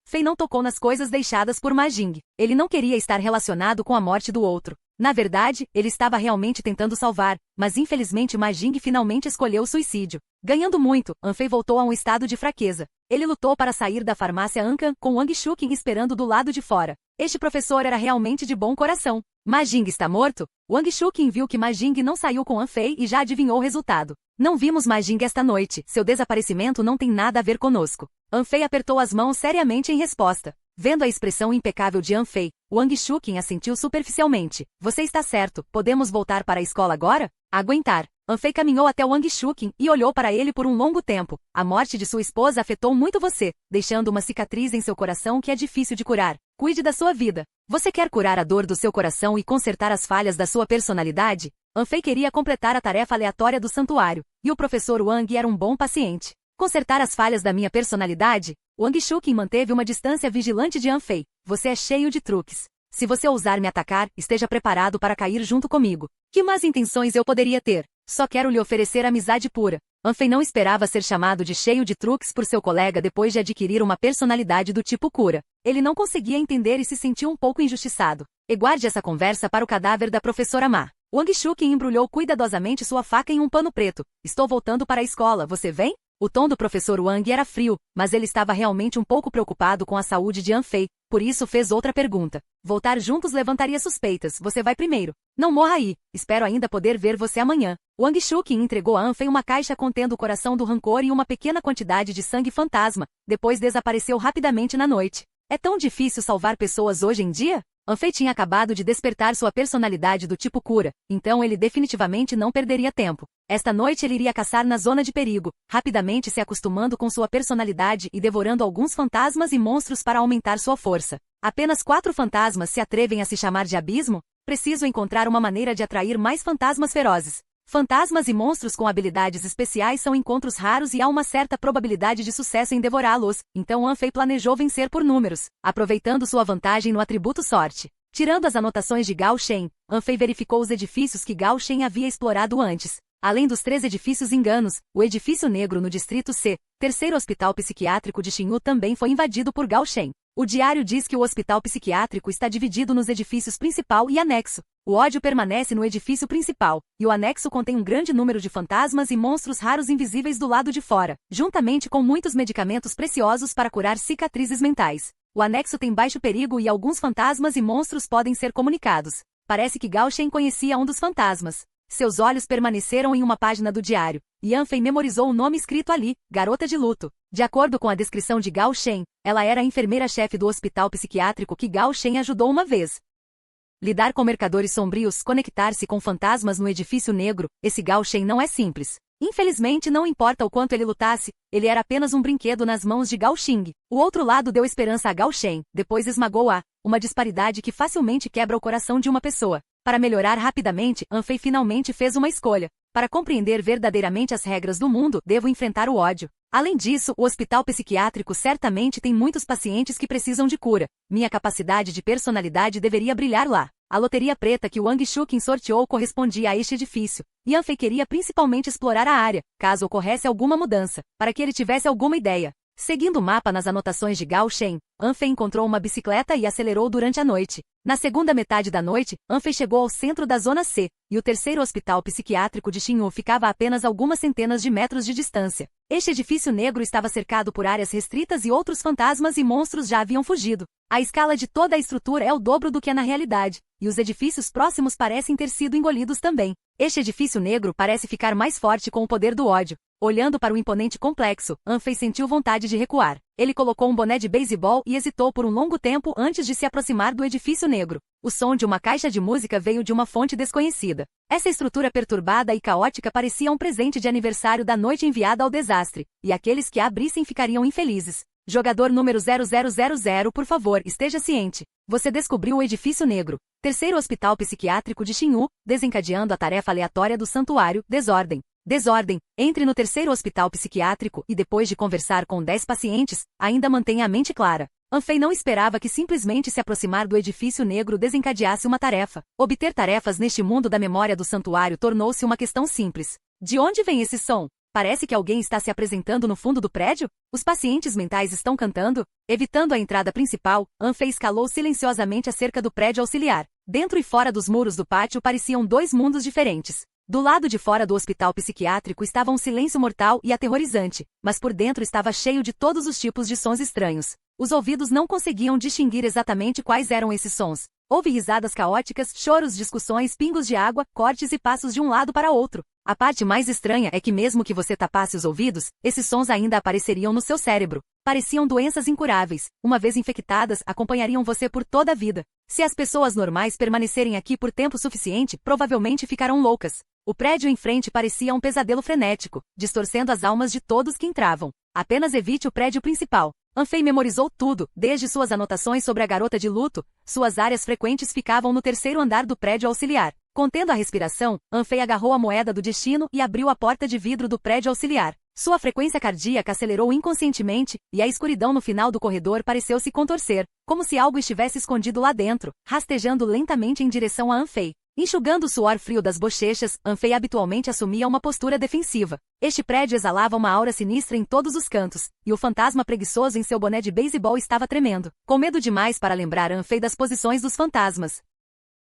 Speaker 1: Fei não tocou nas coisas deixadas por Ma Jing. Ele não queria estar relacionado com a morte do outro. Na verdade, ele estava realmente tentando salvar, mas infelizmente Ma Jing finalmente escolheu o suicídio. Ganhando muito, Anfei voltou a um estado de fraqueza. Ele lutou para sair da farmácia Ankan com Wang Shuqin esperando do lado de fora. Este professor era realmente de bom coração. Ma Jing está morto? Wang Shuqin viu que Ma Jing não saiu com Anfei e já adivinhou o resultado. Não vimos Ma Jing esta noite, seu desaparecimento não tem nada a ver conosco. Anfei apertou as mãos seriamente em resposta. Vendo a expressão impecável de Anfei, Wang Shuqin assentiu superficialmente. Você está certo, podemos voltar para a escola agora? Aguentar. Anfei caminhou até Wang Shuqin e olhou para ele por um longo tempo. A morte de sua esposa afetou muito você, deixando uma cicatriz em seu coração que é difícil de curar. Cuide da sua vida. Você quer curar a dor do seu coração e consertar as falhas da sua personalidade? Anfei queria completar a tarefa aleatória do santuário, e o professor Wang era um bom paciente. Consertar as falhas da minha personalidade? Wang Shuqin manteve uma distância vigilante de Anfei. Você é cheio de truques. Se você ousar me atacar, esteja preparado para cair junto comigo. Que más intenções eu poderia ter? Só quero lhe oferecer amizade pura. Anfei não esperava ser chamado de cheio de truques por seu colega depois de adquirir uma personalidade do tipo cura. Ele não conseguia entender e se sentiu um pouco injustiçado. E guarde essa conversa para o cadáver da professora Ma. Wang Shuqin embrulhou cuidadosamente sua faca em um pano preto. Estou voltando para a escola, você vem? O tom do professor Wang era frio, mas ele estava realmente um pouco preocupado com a saúde de Anfei, por isso fez outra pergunta. Voltar juntos levantaria suspeitas, você vai primeiro. Não morra aí, espero ainda poder ver você amanhã. Wang Shuqin entregou a Anfei uma caixa contendo o coração do rancor e uma pequena quantidade de sangue fantasma, depois desapareceu rapidamente na noite. É tão difícil salvar pessoas hoje em dia? Anfei tinha acabado de despertar sua personalidade do tipo cura, então ele definitivamente não perderia tempo. Esta noite ele iria caçar na zona de perigo, rapidamente se acostumando com sua personalidade e devorando alguns fantasmas e monstros para aumentar sua força. Apenas 4 fantasmas se atrevem a se chamar de abismo? Preciso encontrar uma maneira de atrair mais fantasmas ferozes. Fantasmas e monstros com habilidades especiais são encontros raros e há uma certa probabilidade de sucesso em devorá-los, então Anfei planejou vencer por números, aproveitando sua vantagem no atributo sorte. Tirando as anotações de Gao Shen, Anfei verificou os edifícios que Gao Shen havia explorado antes. Além dos 3 edifícios enganos, o edifício negro no distrito C, terceiro hospital psiquiátrico de Xinyu também foi invadido por Gao Shen. O diário diz que o hospital psiquiátrico está dividido nos edifícios principal e anexo. O ódio permanece no edifício principal, e o anexo contém um grande número de fantasmas e monstros raros invisíveis do lado de fora, juntamente com muitos medicamentos preciosos para curar cicatrizes mentais. O anexo tem baixo perigo e alguns fantasmas e monstros podem ser comunicados. Parece que Gao Shen conhecia um dos fantasmas. Seus olhos permaneceram em uma página do diário, e Anfei memorizou o nome escrito ali, Garota de Luto. De acordo com a descrição de Gao Shen, ela era a enfermeira-chefe do hospital psiquiátrico que Gao Shen ajudou uma vez. Lidar com mercadores sombrios, conectar-se com fantasmas no edifício negro, esse Gao Shen não é simples. Infelizmente não importa o quanto ele lutasse, ele era apenas um brinquedo nas mãos de Gao Xing. O outro lado deu esperança a Gao Shen, depois esmagou-a, uma disparidade que facilmente quebra o coração de uma pessoa. Para melhorar rapidamente, Anfei finalmente fez uma escolha. Para compreender verdadeiramente as regras do mundo, devo enfrentar o ódio. Além disso, o hospital psiquiátrico certamente tem muitos pacientes que precisam de cura. Minha capacidade de personalidade deveria brilhar lá. A loteria preta que Wang Shuqin sorteou correspondia a este edifício. E Anfei queria principalmente explorar a área, caso ocorresse alguma mudança, para que ele tivesse alguma ideia. Seguindo o mapa nas anotações de Gao Shen, Anfei encontrou uma bicicleta e acelerou durante a noite. Na segunda metade da noite, Anfei chegou ao centro da Zona C, e o terceiro hospital psiquiátrico de Xinyu ficava a apenas algumas centenas de metros de distância. Este edifício negro estava cercado por áreas restritas e outros fantasmas e monstros já haviam fugido. A escala de toda a estrutura é o dobro do que é na realidade, e os edifícios próximos parecem ter sido engolidos também. Este edifício negro parece ficar mais forte com o poder do ódio. Olhando para o imponente complexo, Anfei sentiu vontade de recuar. Ele colocou um boné de beisebol e hesitou por um longo tempo antes de se aproximar do edifício negro. O som de uma caixa de música veio de uma fonte desconhecida. Essa estrutura perturbada e caótica parecia um presente de aniversário da noite enviada ao desastre, e aqueles que a abrissem ficariam infelizes. Jogador número 0000, por favor, esteja ciente. Você descobriu o edifício negro. Terceiro hospital psiquiátrico de Xinyu, desencadeando a tarefa aleatória do santuário, desordem. Desordem, entre no terceiro hospital psiquiátrico e depois de conversar com 10 pacientes, ainda mantenha a mente clara. Anfei não esperava que simplesmente se aproximar do edifício negro desencadeasse uma tarefa. Obter tarefas neste mundo da memória do santuário tornou-se uma questão simples. De onde vem esse som? Parece que alguém está se apresentando no fundo do prédio? Os pacientes mentais estão cantando? Evitando a entrada principal, Anfei escalou silenciosamente a cerca do prédio auxiliar. Dentro e fora dos muros do pátio pareciam 2 mundos diferentes. Do lado de fora do hospital psiquiátrico estava um silêncio mortal e aterrorizante, mas por dentro estava cheio de todos os tipos de sons estranhos. Os ouvidos não conseguiam distinguir exatamente quais eram esses sons. Houve risadas caóticas, choros, discussões, pingos de água, cortes e passos de um lado para outro. A parte mais estranha é que mesmo que você tapasse os ouvidos, esses sons ainda apareceriam no seu cérebro. Pareciam doenças incuráveis. Uma vez infectadas, acompanhariam você por toda a vida. Se as pessoas normais permanecerem aqui por tempo suficiente, provavelmente ficarão loucas. O prédio em frente parecia um pesadelo frenético, distorcendo as almas de todos que entravam. Apenas evite o prédio principal. Anfei memorizou tudo, desde suas anotações sobre a garota de luto. Suas áreas frequentes ficavam no terceiro andar do prédio auxiliar. Contendo a respiração, Anfei agarrou a moeda do destino e abriu a porta de vidro do prédio auxiliar. Sua frequência cardíaca acelerou inconscientemente, e a escuridão no final do corredor pareceu se contorcer, como se algo estivesse escondido lá dentro, rastejando lentamente em direção a Anfei. Enxugando o suor frio das bochechas, Anfei habitualmente assumia uma postura defensiva. Este prédio exalava uma aura sinistra em todos os cantos, e o fantasma preguiçoso em seu boné de beisebol estava tremendo, com medo demais para lembrar Anfei das posições dos fantasmas.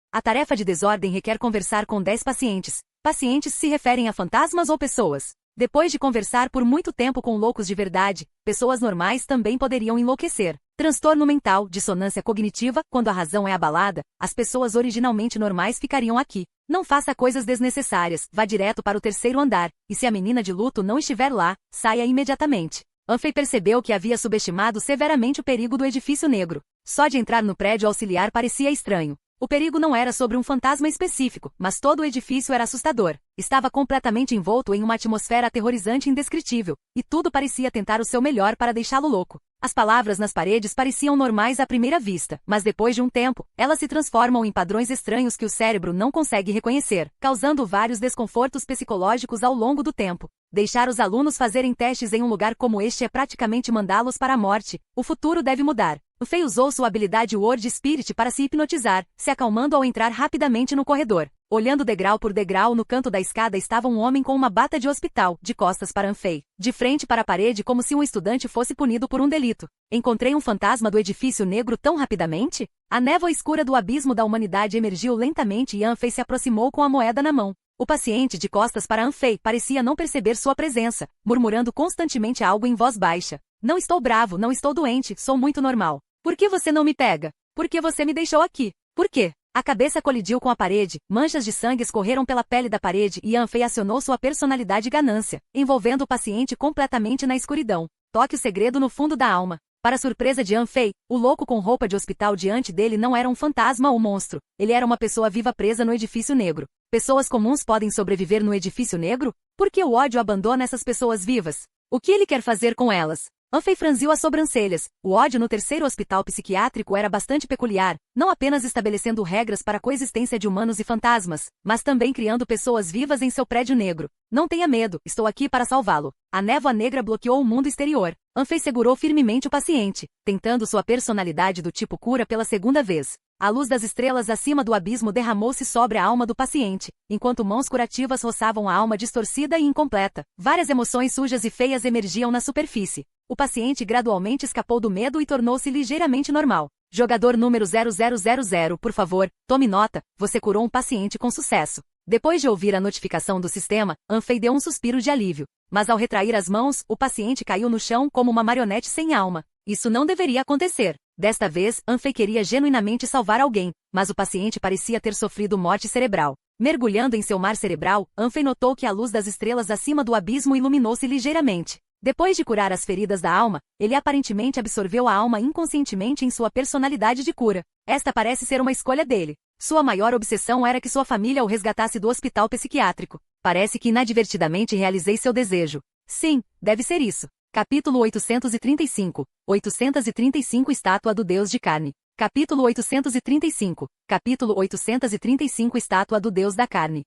Speaker 1: A tarefa de desordem requer conversar com 10 pacientes. Pacientes se referem a fantasmas ou pessoas. Depois de conversar por muito tempo com loucos de verdade, pessoas normais também poderiam enlouquecer. Transtorno mental, dissonância cognitiva, quando a razão é abalada, as pessoas originalmente normais ficariam aqui. Não faça coisas desnecessárias, vá direto para o terceiro andar, e se a menina de luto não estiver lá, saia imediatamente. Anfei percebeu que havia subestimado severamente o perigo do edifício negro. Só de entrar no prédio auxiliar parecia estranho. O perigo não era sobre um fantasma específico, mas todo o edifício era assustador. Estava completamente envolto em uma atmosfera aterrorizante e indescritível, e tudo parecia tentar o seu melhor para deixá-lo louco. As palavras nas paredes pareciam normais à primeira vista, mas depois de um tempo, elas se transformam em padrões estranhos que o cérebro não consegue reconhecer, causando vários desconfortos psicológicos ao longo do tempo. Deixar os alunos fazerem testes em um lugar como este é praticamente mandá-los para a morte. O futuro deve mudar. Fei usou sua habilidade Word Spirit para se hipnotizar, se acalmando ao entrar rapidamente no corredor. Olhando degrau por degrau no canto da escada estava um homem com uma bata de hospital, de costas para Anfei, de frente para a parede como se um estudante fosse punido por um delito. Encontrei um fantasma do edifício negro tão rapidamente? A névoa escura do abismo da humanidade emergiu lentamente e Anfei se aproximou com a moeda na mão. O paciente de costas para Anfei parecia não perceber sua presença, murmurando constantemente algo em voz baixa. Não estou bravo, não estou doente, sou muito normal. Por que você não me pega? Por que você me deixou aqui? Por quê? A cabeça colidiu com a parede, manchas de sangue escorreram pela pele da parede e Anfei acionou sua personalidade ganância, envolvendo o paciente completamente na escuridão. Toque o segredo no fundo da alma. Para surpresa de Anfei, o louco com roupa de hospital diante dele não era um fantasma ou monstro, ele era uma pessoa viva presa no edifício negro. Pessoas comuns podem sobreviver no edifício negro? Por que o ódio abandona essas pessoas vivas? O que ele quer fazer com elas? Anfei franziu as sobrancelhas. O ódio no terceiro hospital psiquiátrico era bastante peculiar, não apenas estabelecendo regras para a coexistência de humanos e fantasmas, mas também criando pessoas vivas em seu prédio negro. Não tenha medo, estou aqui para salvá-lo. A névoa negra bloqueou o mundo exterior. Anfei segurou firmemente o paciente, tentando sua personalidade do tipo cura pela segunda vez. A luz das estrelas acima do abismo derramou-se sobre a alma do paciente, enquanto mãos curativas roçavam a alma distorcida e incompleta. Várias emoções sujas e feias emergiam na superfície. O paciente gradualmente escapou do medo e tornou-se ligeiramente normal. Jogador número 0000, por favor, tome nota, você curou um paciente com sucesso. Depois de ouvir a notificação do sistema, Anfei deu um suspiro de alívio. Mas ao retrair as mãos, o paciente caiu no chão como uma marionete sem alma. Isso não deveria acontecer. Desta vez, Anfei queria genuinamente salvar alguém, mas o paciente parecia ter sofrido morte cerebral. Mergulhando em seu mar cerebral, Anfei notou que a luz das estrelas acima do abismo iluminou-se ligeiramente. Depois de curar as feridas da alma, ele aparentemente absorveu a alma inconscientemente em sua personalidade de cura. Esta parece ser uma escolha dele. Sua maior obsessão era que sua família o resgatasse do hospital psiquiátrico. Parece que inadvertidamente realizei seu desejo. Sim, deve ser isso. Capítulo 835. 835 Estátua do Deus de Carne. Capítulo 835. Capítulo 835 Estátua do Deus da Carne.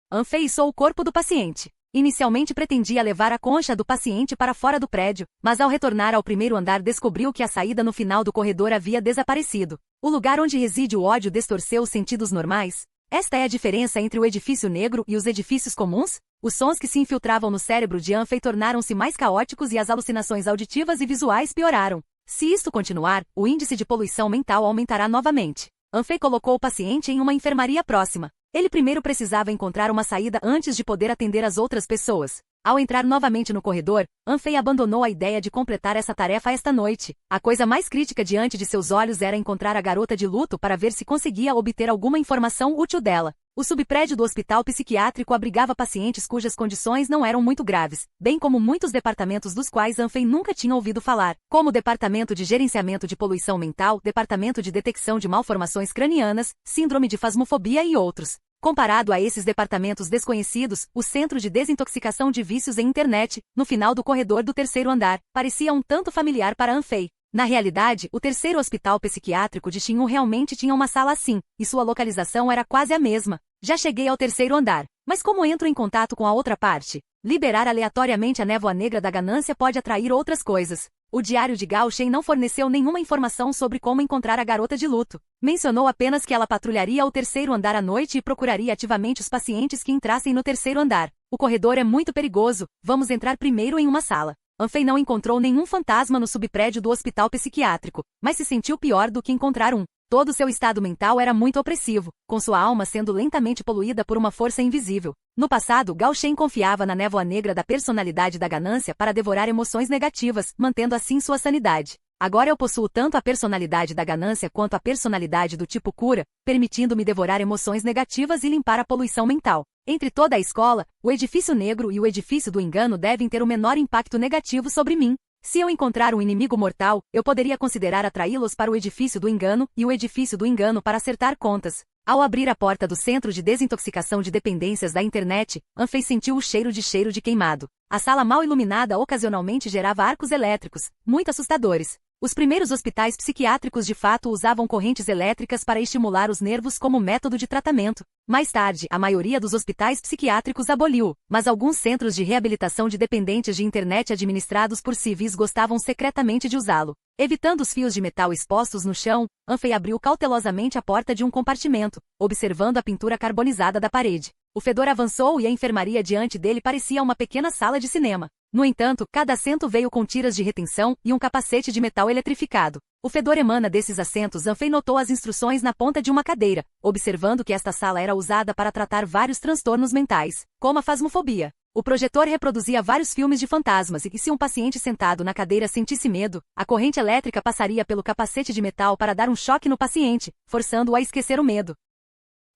Speaker 1: Anfei içou o corpo do paciente. Inicialmente pretendia levar a concha do paciente para fora do prédio, mas ao retornar ao primeiro andar descobriu que a saída no final do corredor havia desaparecido. O lugar onde reside o ódio distorceu os sentidos normais. Esta é a diferença entre o edifício negro e os edifícios comuns? Os sons que se infiltravam no cérebro de Anfei tornaram-se mais caóticos e as alucinações auditivas e visuais pioraram. Se isto continuar, o índice de poluição mental aumentará novamente. Anfei colocou o paciente em uma enfermaria próxima. Ele primeiro precisava encontrar uma saída antes de poder atender as outras pessoas. Ao entrar novamente no corredor, Anfei abandonou a ideia de completar essa tarefa esta noite. A coisa mais crítica diante de seus olhos era encontrar a garota de luto para ver se conseguia obter alguma informação útil dela. O subprédio do hospital psiquiátrico abrigava pacientes cujas condições não eram muito graves, bem como muitos departamentos dos quais Anfei nunca tinha ouvido falar, como o Departamento de Gerenciamento de Poluição Mental, Departamento de Detecção de Malformações Cranianas, Síndrome de Fasmofobia e outros. Comparado a esses departamentos desconhecidos, o Centro de Desintoxicação de Vícios em Internet, no final do corredor do terceiro andar, parecia um tanto familiar para Anfei. Na realidade, o terceiro hospital psiquiátrico de Xinhu realmente tinha uma sala assim, e sua localização era quase a mesma. Já cheguei ao terceiro andar, mas como entro em contato com a outra parte? Liberar aleatoriamente a névoa negra da ganância pode atrair outras coisas. O diário de Gao Shen não forneceu nenhuma informação sobre como encontrar a garota de luto. Mencionou apenas que ela patrulharia o terceiro andar à noite e procuraria ativamente os pacientes que entrassem no terceiro andar. O corredor é muito perigoso, vamos entrar primeiro em uma sala. Anfei não encontrou nenhum fantasma no subprédio do hospital psiquiátrico, mas se sentiu pior do que encontrar um. Todo seu estado mental era muito opressivo, com sua alma sendo lentamente poluída por uma força invisível. No passado, Gao Shen confiava na névoa negra da personalidade da ganância para devorar emoções negativas, mantendo assim sua sanidade. Agora eu possuo tanto a personalidade da ganância quanto a personalidade do tipo cura, permitindo-me devorar emoções negativas e limpar a poluição mental. Entre toda a escola, o edifício negro e o edifício do engano devem ter o menor impacto negativo sobre mim. Se eu encontrar um inimigo mortal, eu poderia considerar atraí-los para o edifício do engano e o edifício do engano para acertar contas. Ao abrir a porta do Centro de Desintoxicação de Dependências da Internet, Anfei sentiu o cheiro de queimado. A sala mal iluminada ocasionalmente gerava arcos elétricos, muito assustadores. Os primeiros hospitais psiquiátricos de fato usavam correntes elétricas para estimular os nervos como método de tratamento. Mais tarde, a maioria dos hospitais psiquiátricos aboliu, mas alguns centros de reabilitação de dependentes de internet administrados por civis gostavam secretamente de usá-lo. Evitando os fios de metal expostos no chão, Anfei abriu cautelosamente a porta de um compartimento, observando a pintura carbonizada da parede. O fedor avançou e a enfermaria diante dele parecia uma pequena sala de cinema. No entanto, cada assento veio com tiras de retenção e um capacete de metal eletrificado. O fedor emana desses assentos. Anfei notou as instruções na ponta de uma cadeira, observando que esta sala era usada para tratar vários transtornos mentais, como a fasmofobia. O projetor reproduzia vários filmes de fantasmas e se um paciente sentado na cadeira sentisse medo, a corrente elétrica passaria pelo capacete de metal para dar um choque no paciente, forçando-o a esquecer o medo.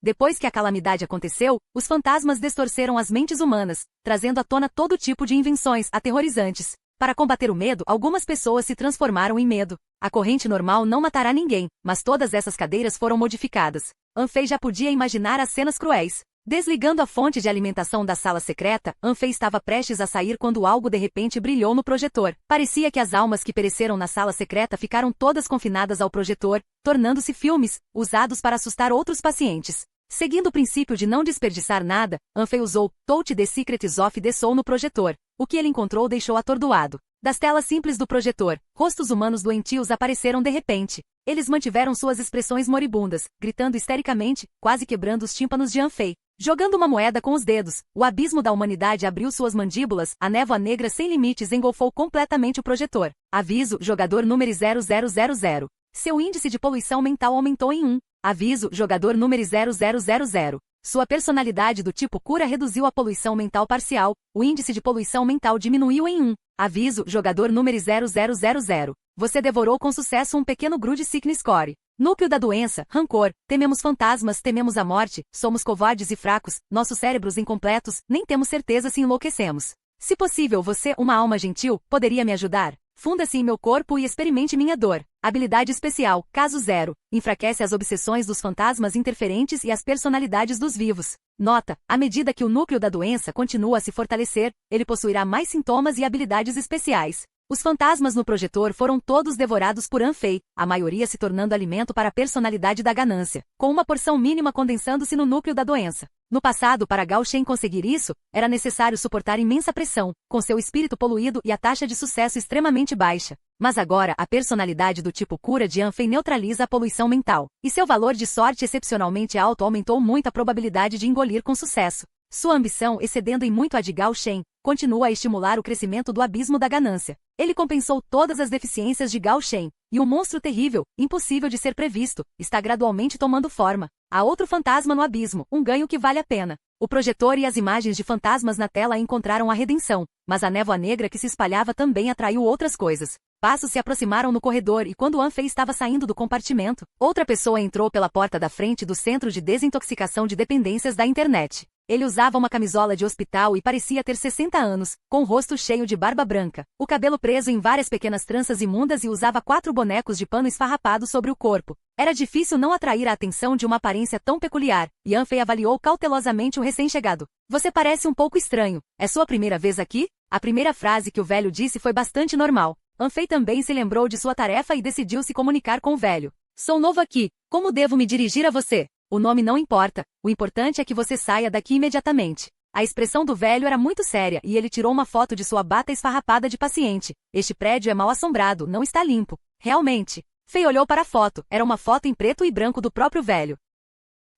Speaker 1: Depois que a calamidade aconteceu, os fantasmas distorceram as mentes humanas, trazendo à tona todo tipo de invenções aterrorizantes. Para combater o medo, algumas pessoas se transformaram em medo. A corrente normal não matará ninguém, mas todas essas cadeiras foram modificadas. Anfei já podia imaginar as cenas cruéis. Desligando a fonte de alimentação da sala secreta, Anfei estava prestes a sair quando algo de repente brilhou no projetor. Parecia que as almas que pereceram na sala secreta ficaram todas confinadas ao projetor, tornando-se filmes, usados para assustar outros pacientes. Seguindo o princípio de não desperdiçar nada, Anfei usou Touch the Secrets of the Soul no projetor. O que ele encontrou o deixou atordoado. Das telas simples do projetor, rostos humanos doentios apareceram de repente. Eles mantiveram suas expressões moribundas, gritando histericamente, quase quebrando os tímpanos de Anfei. Jogando uma moeda com os dedos, o abismo da humanidade abriu suas mandíbulas, a névoa negra sem limites engolfou completamente o projetor. Aviso, jogador número 0000. Seu índice de poluição mental aumentou em 1. Aviso, jogador número 0000. Sua personalidade do tipo cura reduziu a poluição mental parcial, o índice de poluição mental diminuiu em 1. Aviso, jogador número 0000. Você devorou com sucesso um pequeno Grude Sickness Core. Núcleo da doença, rancor, tememos fantasmas, tememos a morte, somos covardes e fracos, nossos cérebros incompletos, nem temos certeza se enlouquecemos. Se possível você, uma alma gentil, poderia me ajudar? Funda-se em meu corpo e experimente minha dor. Habilidade especial, caso 0, enfraquece as obsessões dos fantasmas interferentes e as personalidades dos vivos. Nota, à medida que o núcleo da doença continua a se fortalecer, ele possuirá mais sintomas e habilidades especiais. Os fantasmas no projetor foram todos devorados por Anfei, a maioria se tornando alimento para a personalidade da ganância, com uma porção mínima condensando-se no núcleo da doença. No passado, para Gao Shen conseguir isso, era necessário suportar imensa pressão, com seu espírito poluído e a taxa de sucesso extremamente baixa. Mas agora, a personalidade do tipo cura de Anfei neutraliza a poluição mental, e seu valor de sorte excepcionalmente alto aumentou muito a probabilidade de engolir com sucesso. Sua ambição, excedendo em muito a de Gao Shen, continua a estimular o crescimento do abismo da ganância. Ele compensou todas as deficiências de Gao Shen, e um monstro terrível, impossível de ser previsto, está gradualmente tomando forma. Há outro fantasma no abismo, um ganho que vale a pena. O projetor e as imagens de fantasmas na tela encontraram a redenção, mas a névoa negra que se espalhava também atraiu outras coisas. Passos se aproximaram no corredor e quando Anfei estava saindo do compartimento, outra pessoa entrou pela porta da frente do Centro de Desintoxicação de Dependências da Internet. Ele usava uma camisola de hospital e parecia ter 60 anos, com o rosto cheio de barba branca, o cabelo preso em várias pequenas tranças imundas e usava 4 bonecos de pano esfarrapados sobre o corpo. Era difícil não atrair a atenção de uma aparência tão peculiar, e Anfei avaliou cautelosamente o recém-chegado. Você parece um pouco estranho. É sua primeira vez aqui? A primeira frase que o velho disse foi bastante normal. Anfei também se lembrou de sua tarefa e decidiu se comunicar com o velho. Sou novo aqui. Como devo me dirigir a você? O nome não importa, o importante é que você saia daqui imediatamente. A expressão do velho era muito séria e ele tirou uma foto de sua bata esfarrapada de paciente. Este prédio é mal assombrado, não está limpo. Realmente. Fei olhou para a foto, era uma foto em preto e branco do próprio velho.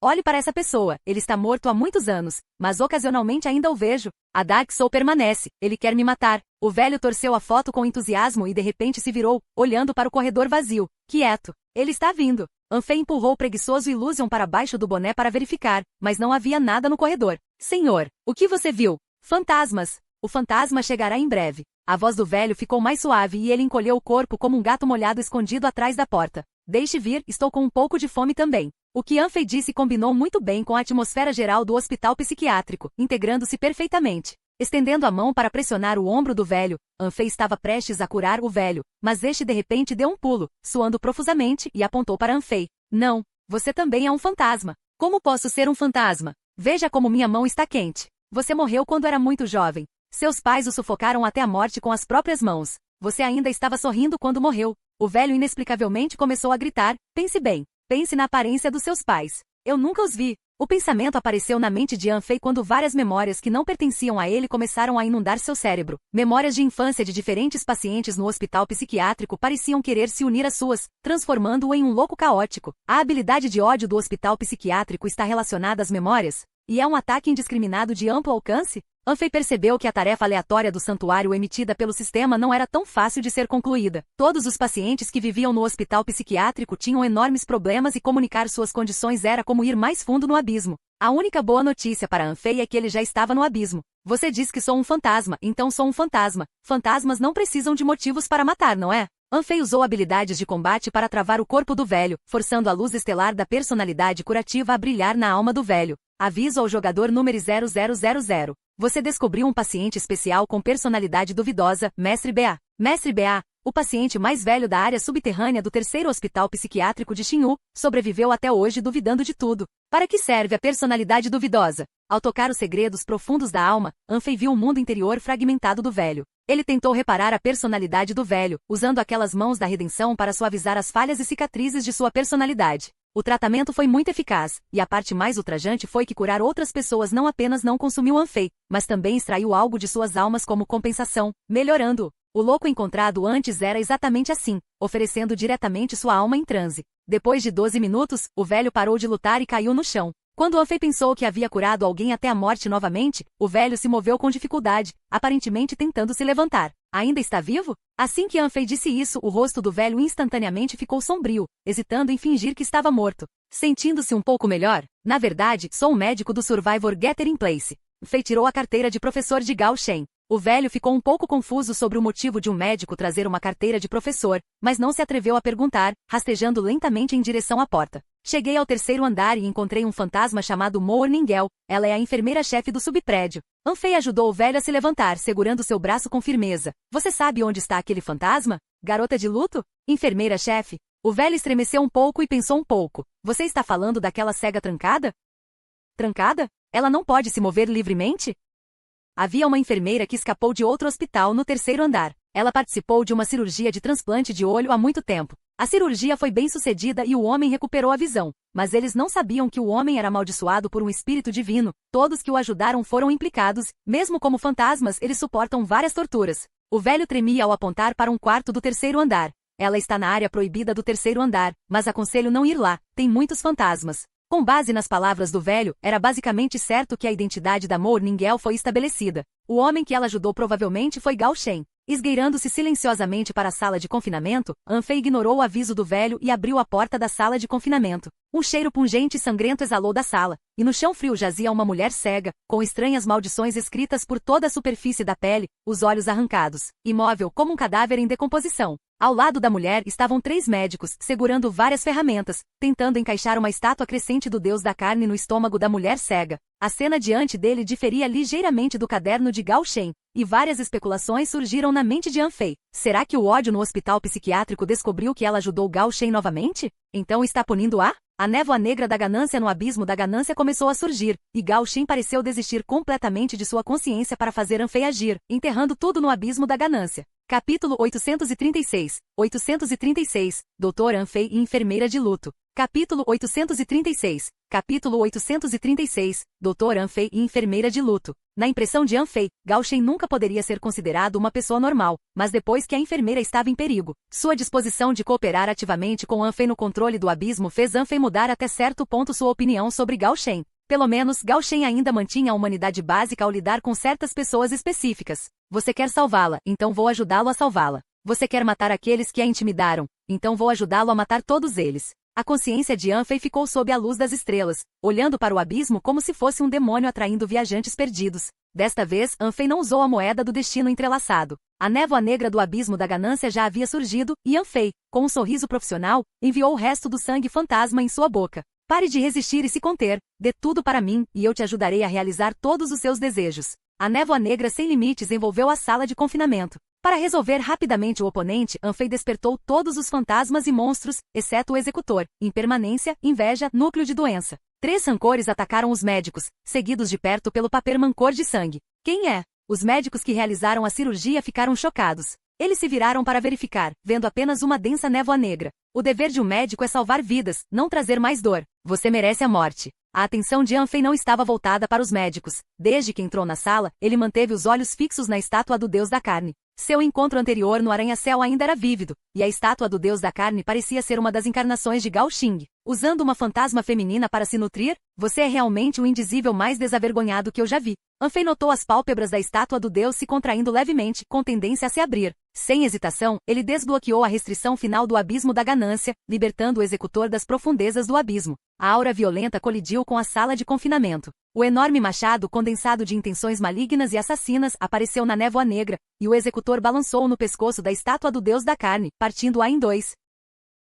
Speaker 1: Olhe para essa pessoa, ele está morto há muitos anos, mas ocasionalmente ainda o vejo. A Dark Soul permanece, ele quer me matar. O velho torceu a foto com entusiasmo e de repente se virou, olhando para o corredor vazio. Quieto. Ele está vindo. Anfei empurrou o preguiçoso Illusion para baixo do boné para verificar, mas não havia nada no corredor. Senhor, o que você viu? Fantasmas. O fantasma chegará em breve. A voz do velho ficou mais suave e ele encolheu o corpo como um gato molhado escondido atrás da porta. Deixe vir, estou com um pouco de fome também. O que Anfei disse combinou muito bem com a atmosfera geral do hospital psiquiátrico, integrando-se perfeitamente. Estendendo a mão para pressionar o ombro do velho, Anfei estava prestes a curar o velho, mas este de repente deu um pulo, suando profusamente, e apontou para Anfei. Não, você também é um fantasma. Como posso ser um fantasma? Veja como minha mão está quente. Você morreu quando era muito jovem. Seus pais o sufocaram até a morte com as próprias mãos. Você ainda estava sorrindo quando morreu. O velho inexplicavelmente começou a gritar. Pense bem. Pense na aparência dos seus pais. Eu nunca os vi. O pensamento apareceu na mente de Anfei quando várias memórias que não pertenciam a ele começaram a inundar seu cérebro. Memórias de infância de diferentes pacientes no hospital psiquiátrico pareciam querer se unir às suas, transformando-o em um louco caótico. A habilidade de ódio do hospital psiquiátrico está relacionada às memórias? E é um ataque indiscriminado de amplo alcance? Anfei percebeu que a tarefa aleatória do santuário emitida pelo sistema não era tão fácil de ser concluída. Todos os pacientes que viviam no hospital psiquiátrico tinham enormes problemas e comunicar suas condições era como ir mais fundo no abismo. A única boa notícia para Anfei é que ele já estava no abismo. Você diz que sou um fantasma, então sou um fantasma. Fantasmas não precisam de motivos para matar, não é? Anfei usou habilidades de combate para travar o corpo do velho, forçando a luz estelar da personalidade curativa a brilhar na alma do velho. Aviso ao jogador número 0000. Você descobriu um paciente especial com personalidade duvidosa, Mestre BA. Mestre BA, o paciente mais velho da área subterrânea do terceiro hospital psiquiátrico de Xinhu, sobreviveu até hoje duvidando de tudo. Para que serve a personalidade duvidosa? Ao tocar os segredos profundos da alma, Anfei viu o mundo interior fragmentado do velho. Ele tentou reparar a personalidade do velho, usando aquelas mãos da redenção para suavizar as falhas e cicatrizes de sua personalidade. O tratamento foi muito eficaz, e a parte mais ultrajante foi que curar outras pessoas não apenas não consumiu Anfei, mas também extraiu algo de suas almas como compensação, melhorando-o. O louco encontrado antes era exatamente assim, oferecendo diretamente sua alma em transe. Depois de 12 minutos, o velho parou de lutar e caiu no chão. Quando Anfei pensou que havia curado alguém até a morte novamente, o velho se moveu com dificuldade, aparentemente tentando se levantar. Ainda está vivo? Assim que Anfei disse isso, o rosto do velho instantaneamente ficou sombrio, hesitando em fingir que estava morto. Sentindo-se um pouco melhor, na verdade, sou um médico do Survivor Gathering Place. Anfei tirou a carteira de professor de Gao Shen. O velho ficou um pouco confuso sobre o motivo de um médico trazer uma carteira de professor, mas não se atreveu a perguntar, rastejando lentamente em direção à porta. Cheguei ao terceiro andar e encontrei um fantasma chamado Morningel. Ela é a enfermeira-chefe do subprédio. Anfei ajudou o velho a se levantar, segurando seu braço com firmeza. Você sabe onde está aquele fantasma? Garota de luto? Enfermeira-chefe? O velho estremeceu um pouco e pensou um pouco. Você está falando daquela cega trancada? Trancada? Ela não pode se mover livremente? Havia uma enfermeira que escapou de outro hospital no terceiro andar. Ela participou de uma cirurgia de transplante de olho há muito tempo. A cirurgia foi bem sucedida e o homem recuperou a visão. Mas eles não sabiam que o homem era amaldiçoado por um espírito divino. Todos que o ajudaram foram implicados. Mesmo como fantasmas, eles suportam várias torturas. O velho tremia ao apontar para um quarto do terceiro andar. Ela está na área proibida do terceiro andar, mas aconselho não ir lá. Tem muitos fantasmas. Com base nas palavras do velho, era basicamente certo que a identidade da Morningel foi estabelecida. O homem que ela ajudou provavelmente foi Gao Shen. Esgueirando-se silenciosamente para a sala de confinamento, Anfei ignorou o aviso do velho e abriu a porta da sala de confinamento. Um cheiro pungente e sangrento exalou da sala, e no chão frio jazia uma mulher cega, com estranhas maldições escritas por toda a superfície da pele, os olhos arrancados, imóvel como um cadáver em decomposição. Ao lado da mulher estavam 3 médicos, segurando várias ferramentas, tentando encaixar uma estátua crescente do deus da carne no estômago da mulher cega. A cena diante dele diferia ligeiramente do caderno de Gao Shen, e várias especulações surgiram na mente de Anfei. Será que o ódio no hospital psiquiátrico descobriu que ela ajudou Gao Shen novamente? Então está punindo-a? A névoa negra da ganância no abismo da ganância começou a surgir, e Gao Shen pareceu desistir completamente de sua consciência para fazer Anfei agir, enterrando tudo no abismo da ganância. Capítulo 836. 836. Doutor Anfei e enfermeira de luto. Capítulo 836. Capítulo 836. Doutor Anfei e enfermeira de luto. Na impressão de Anfei, Gao Shen nunca poderia ser considerado uma pessoa normal, mas depois que a enfermeira estava em perigo, sua disposição de cooperar ativamente com Anfei no controle do abismo fez Anfei mudar até certo ponto sua opinião sobre Gao Shen. Pelo menos Gao Shen ainda mantinha a humanidade básica ao lidar com certas pessoas específicas. Você quer salvá-la, então vou ajudá-lo a salvá-la. Você quer matar aqueles que a intimidaram, então vou ajudá-lo a matar todos eles. A consciência de Anfei ficou sob a luz das estrelas, olhando para o abismo como se fosse um demônio atraindo viajantes perdidos. Desta vez, Anfei não usou a moeda do destino entrelaçado. A névoa negra do abismo da ganância já havia surgido, e Anfei, com um sorriso profissional, enviou o resto do sangue fantasma em sua boca. Pare de resistir e se conter, dê tudo para mim, e eu te ajudarei a realizar todos os seus desejos. A névoa negra sem limites envolveu a sala de confinamento. Para resolver rapidamente o oponente, Anfei despertou todos os fantasmas e monstros, exceto o executor, impermanência, inveja, núcleo de doença. 3 rancores atacaram os médicos, seguidos de perto pelo paper mancor de sangue. Quem é? Os médicos que realizaram a cirurgia ficaram chocados. Eles se viraram para verificar, vendo apenas uma densa névoa negra. O dever de um médico é salvar vidas, não trazer mais dor. Você merece a morte. A atenção de Anfei não estava voltada para os médicos. Desde que entrou na sala, ele manteve os olhos fixos na estátua do deus da carne. Seu encontro anterior no arranha-céu ainda era vívido, e a estátua do deus da carne parecia ser uma das encarnações de Gao Xing. Usando uma fantasma feminina para se nutrir, você é realmente o indizível mais desavergonhado que eu já vi. Anfei notou as pálpebras da estátua do deus se contraindo levemente, com tendência a se abrir. Sem hesitação, ele desbloqueou a restrição final do abismo da ganância, libertando o executor das profundezas do abismo. A aura violenta colidiu com a sala de confinamento. O enorme machado condensado de intenções malignas e assassinas apareceu na névoa negra, e o executor balançou no pescoço da estátua do deus da carne, partindo-a em dois.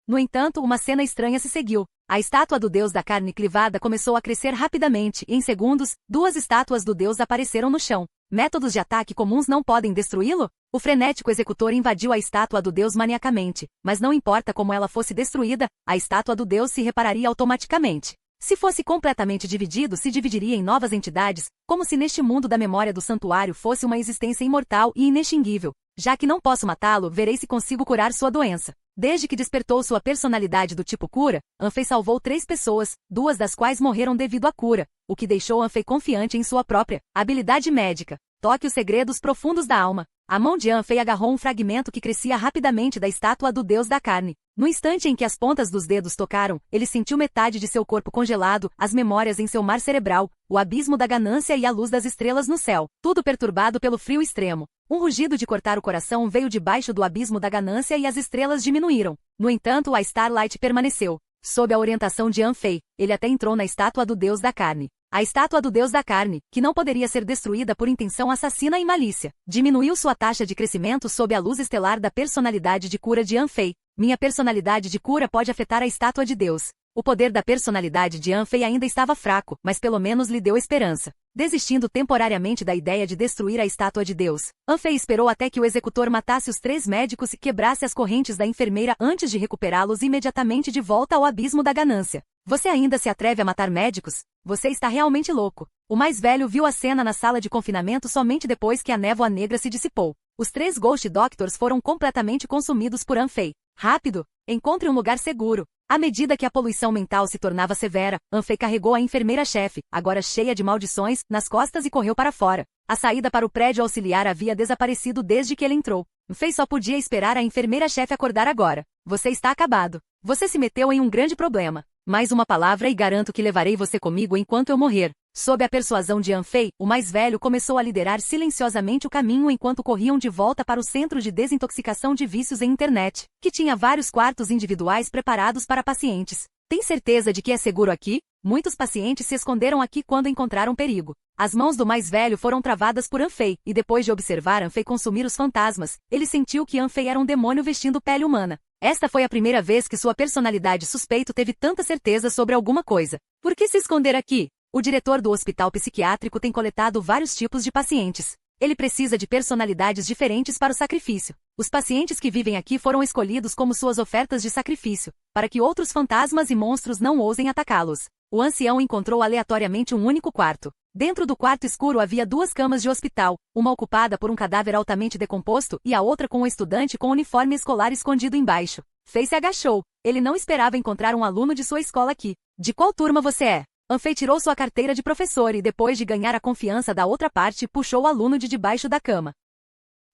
Speaker 1: No entanto, uma cena estranha se seguiu. A estátua do deus da carne clivada começou a crescer rapidamente e, em segundos, duas estátuas do deus apareceram no chão. Métodos de ataque comuns não podem destruí-lo? O frenético executor invadiu a estátua do deus maniacamente, mas não importa como ela fosse destruída, a estátua do deus se repararia automaticamente. Se fosse completamente dividido, se dividiria em novas entidades, como se neste mundo da memória do santuário fosse uma existência imortal e inextinguível. Já que não posso matá-lo, verei se consigo curar sua doença. Desde que despertou sua personalidade do tipo cura, Anfei salvou 3 pessoas, 2 das quais morreram devido à cura, o que deixou Anfei confiante em sua própria habilidade médica. Toque os segredos profundos da alma. A mão de Anfei agarrou um fragmento que crescia rapidamente da estátua do deus da carne. No instante em que as pontas dos dedos tocaram, ele sentiu metade de seu corpo congelado, as memórias em seu mar cerebral, o abismo da ganância e a luz das estrelas no céu, tudo perturbado pelo frio extremo. Um rugido de cortar o coração veio debaixo do abismo da ganância e as estrelas diminuíram. No entanto, a Starlight permaneceu. Sob a orientação de Anfei, ele até entrou na estátua do deus da carne. A estátua do deus da carne, que não poderia ser destruída por intenção assassina e malícia, diminuiu sua taxa de crescimento sob a luz estelar da personalidade de cura de Anfei. Minha personalidade de cura pode afetar a estátua de Deus. O poder da personalidade de Anfei ainda estava fraco, mas pelo menos lhe deu esperança. Desistindo temporariamente da ideia de destruir a estátua de Deus, Anfei esperou até que o executor matasse os 3 médicos e quebrasse as correntes da enfermeira antes de recuperá-los imediatamente de volta ao abismo da ganância. Você ainda se atreve a matar médicos? Você está realmente louco. O mais velho viu a cena na sala de confinamento somente depois que a névoa negra se dissipou. Os 3 Ghost Doctors foram completamente consumidos por Anfei. Rápido! Encontre um lugar seguro. À medida que a poluição mental se tornava severa, Anfei carregou a enfermeira-chefe, agora cheia de maldições, nas costas e correu para fora. A saída para o prédio auxiliar havia desaparecido desde que ele entrou. Anfei só podia esperar a enfermeira-chefe acordar agora. Você está acabado. Você se meteu em um grande problema. Mais uma palavra e garanto que levarei você comigo enquanto eu morrer. Sob a persuasão de Anfei, o mais velho começou a liderar silenciosamente o caminho enquanto corriam de volta para o centro de desintoxicação de vícios em internet, que tinha vários quartos individuais preparados para pacientes. Tem certeza de que é seguro aqui? Muitos pacientes se esconderam aqui quando encontraram perigo. As mãos do mais velho foram travadas por Anfei, e depois de observar Anfei consumir os fantasmas, ele sentiu que Anfei era um demônio vestindo pele humana. Esta foi a primeira vez que sua personalidade suspeito teve tanta certeza sobre alguma coisa. Por que se esconder aqui? O diretor do hospital psiquiátrico tem coletado vários tipos de pacientes. Ele precisa de personalidades diferentes para o sacrifício. Os pacientes que vivem aqui foram escolhidos como suas ofertas de sacrifício, para que outros fantasmas e monstros não ousem atacá-los. O ancião encontrou aleatoriamente um único quarto. Dentro do quarto escuro havia 2 camas de hospital, uma ocupada por um cadáver altamente decomposto e a outra com um estudante com uniforme escolar escondido embaixo. Fei se agachou. Ele não esperava encontrar um aluno de sua escola aqui. De qual turma você é? Anfei tirou sua carteira de professor e depois de ganhar a confiança da outra parte, puxou o aluno de debaixo da cama.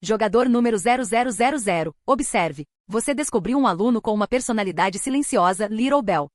Speaker 1: Jogador número 0000. Observe. Você descobriu um aluno com uma personalidade silenciosa, Little Bell.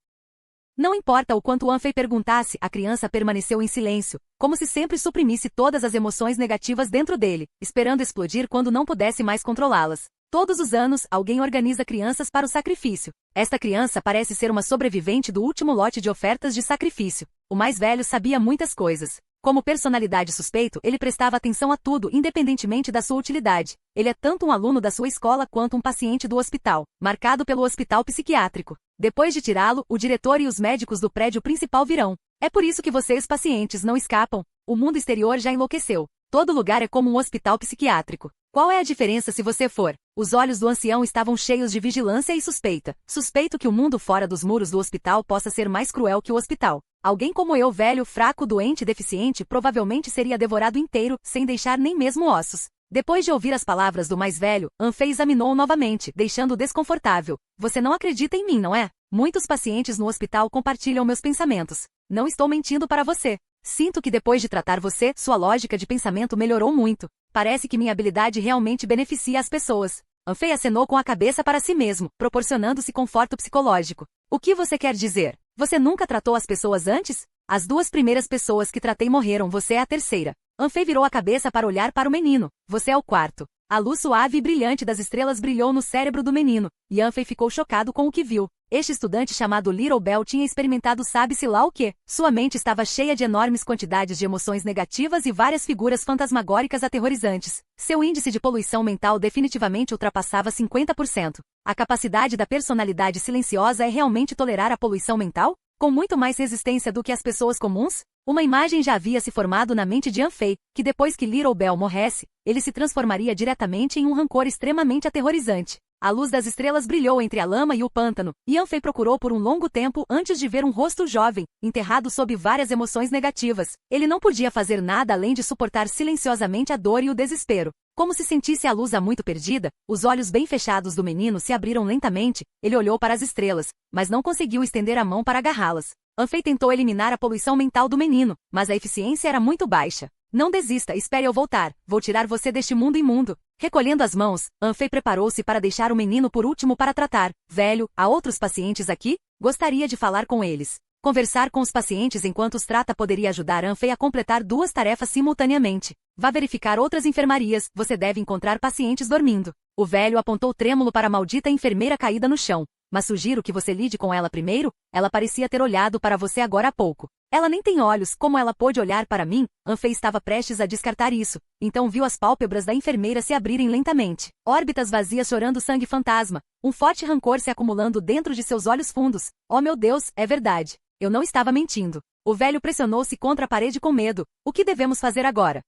Speaker 1: Não importa o quanto Anfei perguntasse, a criança permaneceu em silêncio, como se sempre suprimisse todas as emoções negativas dentro dele, esperando explodir quando não pudesse mais controlá-las. Todos os anos, alguém organiza crianças para o sacrifício. Esta criança parece ser uma sobrevivente do último lote de ofertas de sacrifício. O mais velho sabia muitas coisas. Como personalidade suspeito, ele prestava atenção a tudo independentemente da sua utilidade. Ele é tanto um aluno da sua escola quanto um paciente do hospital, marcado pelo hospital psiquiátrico. Depois de tirá-lo, o diretor e os médicos do prédio principal virão. É por isso que vocês, pacientes, não escapam. O mundo exterior já enlouqueceu. Todo lugar é como um hospital psiquiátrico. Qual é a diferença se você for? Os olhos do ancião estavam cheios de vigilância e suspeita. Suspeito que o mundo fora dos muros do hospital possa ser mais cruel que o hospital. Alguém como eu, velho, fraco, doente e deficiente, provavelmente seria devorado inteiro, sem deixar nem mesmo ossos. Depois de ouvir as palavras do mais velho, Anfei examinou-o novamente, deixando-o desconfortável. Você não acredita em mim, não é? Muitos pacientes no hospital compartilham meus pensamentos. Não estou mentindo para você. Sinto que depois de tratar você, sua lógica de pensamento melhorou muito. Parece que minha habilidade realmente beneficia as pessoas. Anfei acenou com a cabeça para si mesmo, proporcionando-se conforto psicológico. O que você quer dizer? Você nunca tratou as pessoas antes? As 2 primeiras pessoas que tratei morreram, você é a terceira. Anfei virou a cabeça para olhar para o menino. Você é o quarto. A luz suave e brilhante das estrelas brilhou no cérebro do menino, e Anfei ficou chocado com o que viu. Este estudante chamado Little Bell tinha experimentado sabe-se lá o que. Sua mente estava cheia de enormes quantidades de emoções negativas e várias figuras fantasmagóricas aterrorizantes. Seu índice de poluição mental definitivamente ultrapassava 50%. A capacidade da personalidade silenciosa é realmente tolerar a poluição mental? Com muito mais resistência do que as pessoas comuns? Uma imagem já havia se formado na mente de Anfei, que depois que Little Bell morresse, ele se transformaria diretamente em um rancor extremamente aterrorizante. A luz das estrelas brilhou entre a lama e o pântano, e Anfei procurou por um longo tempo antes de ver um rosto jovem, enterrado sob várias emoções negativas. Ele não podia fazer nada além de suportar silenciosamente a dor e o desespero. Como se sentisse a luz há muito perdida, os olhos bem fechados do menino se abriram lentamente, ele olhou para as estrelas, mas não conseguiu estender a mão para agarrá-las. Anfei tentou eliminar a poluição mental do menino, mas a eficiência era muito baixa. Não desista, espere eu voltar, vou tirar você deste mundo imundo. Recolhendo as mãos, Anfei preparou-se para deixar o menino por último para tratar. Velho, há outros pacientes aqui? Gostaria de falar com eles. Conversar com os pacientes enquanto os trata poderia ajudar Anfei a completar 2 tarefas simultaneamente. Vá verificar outras enfermarias, você deve encontrar pacientes dormindo. O velho apontou trêmulo para a maldita enfermeira caída no chão. Mas sugiro que você lide com ela primeiro, ela parecia ter olhado para você agora há pouco. Ela nem tem olhos, como ela pôde olhar para mim? Anfei estava prestes a descartar isso, então viu as pálpebras da enfermeira se abrirem lentamente. Órbitas vazias chorando sangue fantasma, um forte rancor se acumulando dentro de seus olhos fundos. Oh meu Deus, é verdade. Eu não estava mentindo. O velho pressionou-se contra a parede com medo. O que devemos fazer agora?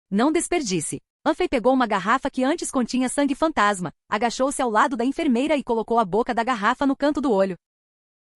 Speaker 1: Não desperdice. Anfei pegou uma garrafa que antes continha sangue fantasma, agachou-se ao lado da enfermeira e colocou a boca da garrafa no canto do olho.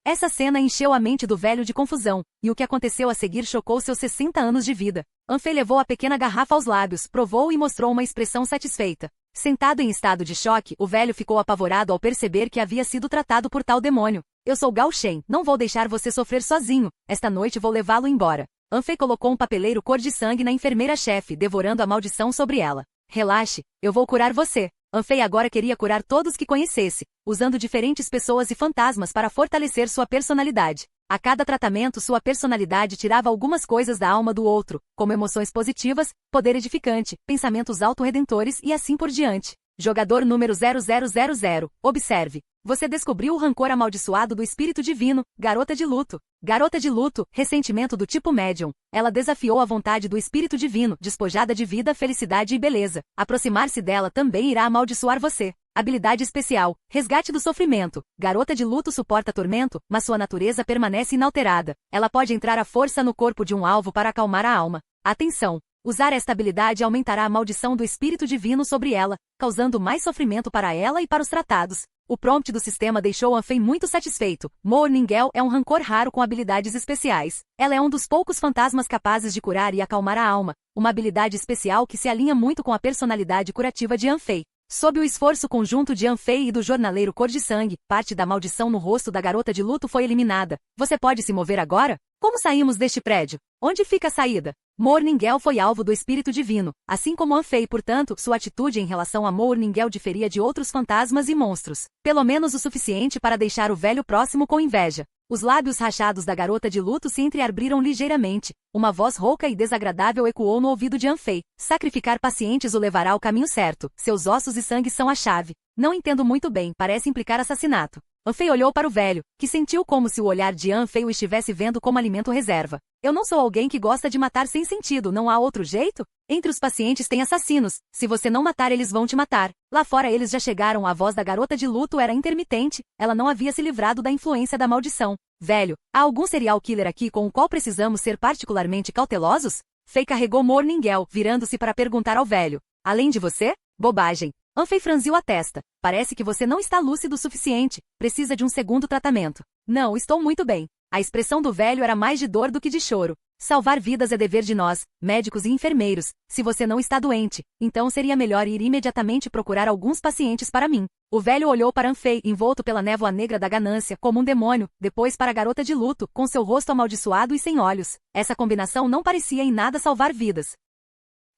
Speaker 1: Essa cena encheu a mente do velho de confusão, e o que aconteceu a seguir chocou seus 60 anos de vida. Anfei levou a pequena garrafa aos lábios, provou e mostrou uma expressão satisfeita. Sentado em estado de choque, o velho ficou apavorado ao perceber que havia sido tratado por tal demônio. Eu sou Gao Shen, não vou deixar você sofrer sozinho, esta noite vou levá-lo embora. Anfei colocou um papeleiro cor de sangue na enfermeira-chefe, devorando a maldição sobre ela. Relaxe, eu vou curar você. Anfei agora queria curar todos que conhecesse, usando diferentes pessoas e fantasmas para fortalecer sua personalidade. A cada tratamento sua personalidade tirava algumas coisas da alma do outro, como emoções positivas, poder edificante, pensamentos autorredentores e assim por diante. Jogador número 0000, observe. Você descobriu o rancor amaldiçoado do espírito divino, garota de luto. Garota de luto, ressentimento do tipo médium. Ela desafiou a vontade do espírito divino, despojada de vida, felicidade e beleza. Aproximar-se dela também irá amaldiçoar você. Habilidade especial, resgate do sofrimento. Garota de luto suporta tormento, mas sua natureza permanece inalterada. Ela pode entrar à força no corpo de um alvo para acalmar a alma. Atenção! Usar esta habilidade aumentará a maldição do espírito divino sobre ela, causando mais sofrimento para ela e para os tratados. O prompt do sistema deixou Anfei muito satisfeito. Morningale é um rancor raro com habilidades especiais. Ela é um dos poucos fantasmas capazes de curar e acalmar a alma, uma habilidade especial que se alinha muito com a personalidade curativa de Anfei. Sob o esforço conjunto de Anfei e do jornaleiro cor de sangue, parte da maldição no rosto da garota de luto foi eliminada. Você pode se mover agora? Como saímos deste prédio? Onde fica a saída? Morningale foi alvo do espírito divino, assim como Anfei, portanto, sua atitude em relação a Morningale diferia de outros fantasmas e monstros. Pelo menos o suficiente para deixar o velho próximo com inveja. Os lábios rachados da garota de luto se entreabriram ligeiramente. Uma voz rouca e desagradável ecoou no ouvido de Anfei. Sacrificar pacientes o levará ao caminho certo. Seus ossos e sangue são a chave. Não entendo muito bem, parece implicar assassinato. Anfei olhou para o velho, que sentiu como se o olhar de Anfei o estivesse vendo como alimento reserva. Eu não sou alguém que gosta de matar sem sentido, não há outro jeito? Entre os pacientes tem assassinos, se você não matar eles vão te matar. Lá fora eles já chegaram, a voz da garota de luto era intermitente, ela não havia se livrado da influência da maldição. Velho, há algum serial killer aqui com o qual precisamos ser particularmente cautelosos? Fei carregou Morningale, virando-se para perguntar ao velho. Além de você? Bobagem. Anfei franziu a testa. Parece que você não está lúcido o suficiente. Precisa de um segundo tratamento. Não, estou muito bem. A expressão do velho era mais de dor do que de choro. Salvar vidas é dever de nós, médicos e enfermeiros. Se você não está doente, então seria melhor ir imediatamente procurar alguns pacientes para mim. O velho olhou para Anfei, envolto pela névoa negra da ganância, como um demônio, depois para a garota de luto, com seu rosto amaldiçoado e sem olhos. Essa combinação não parecia em nada salvar vidas.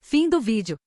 Speaker 1: Fim do vídeo.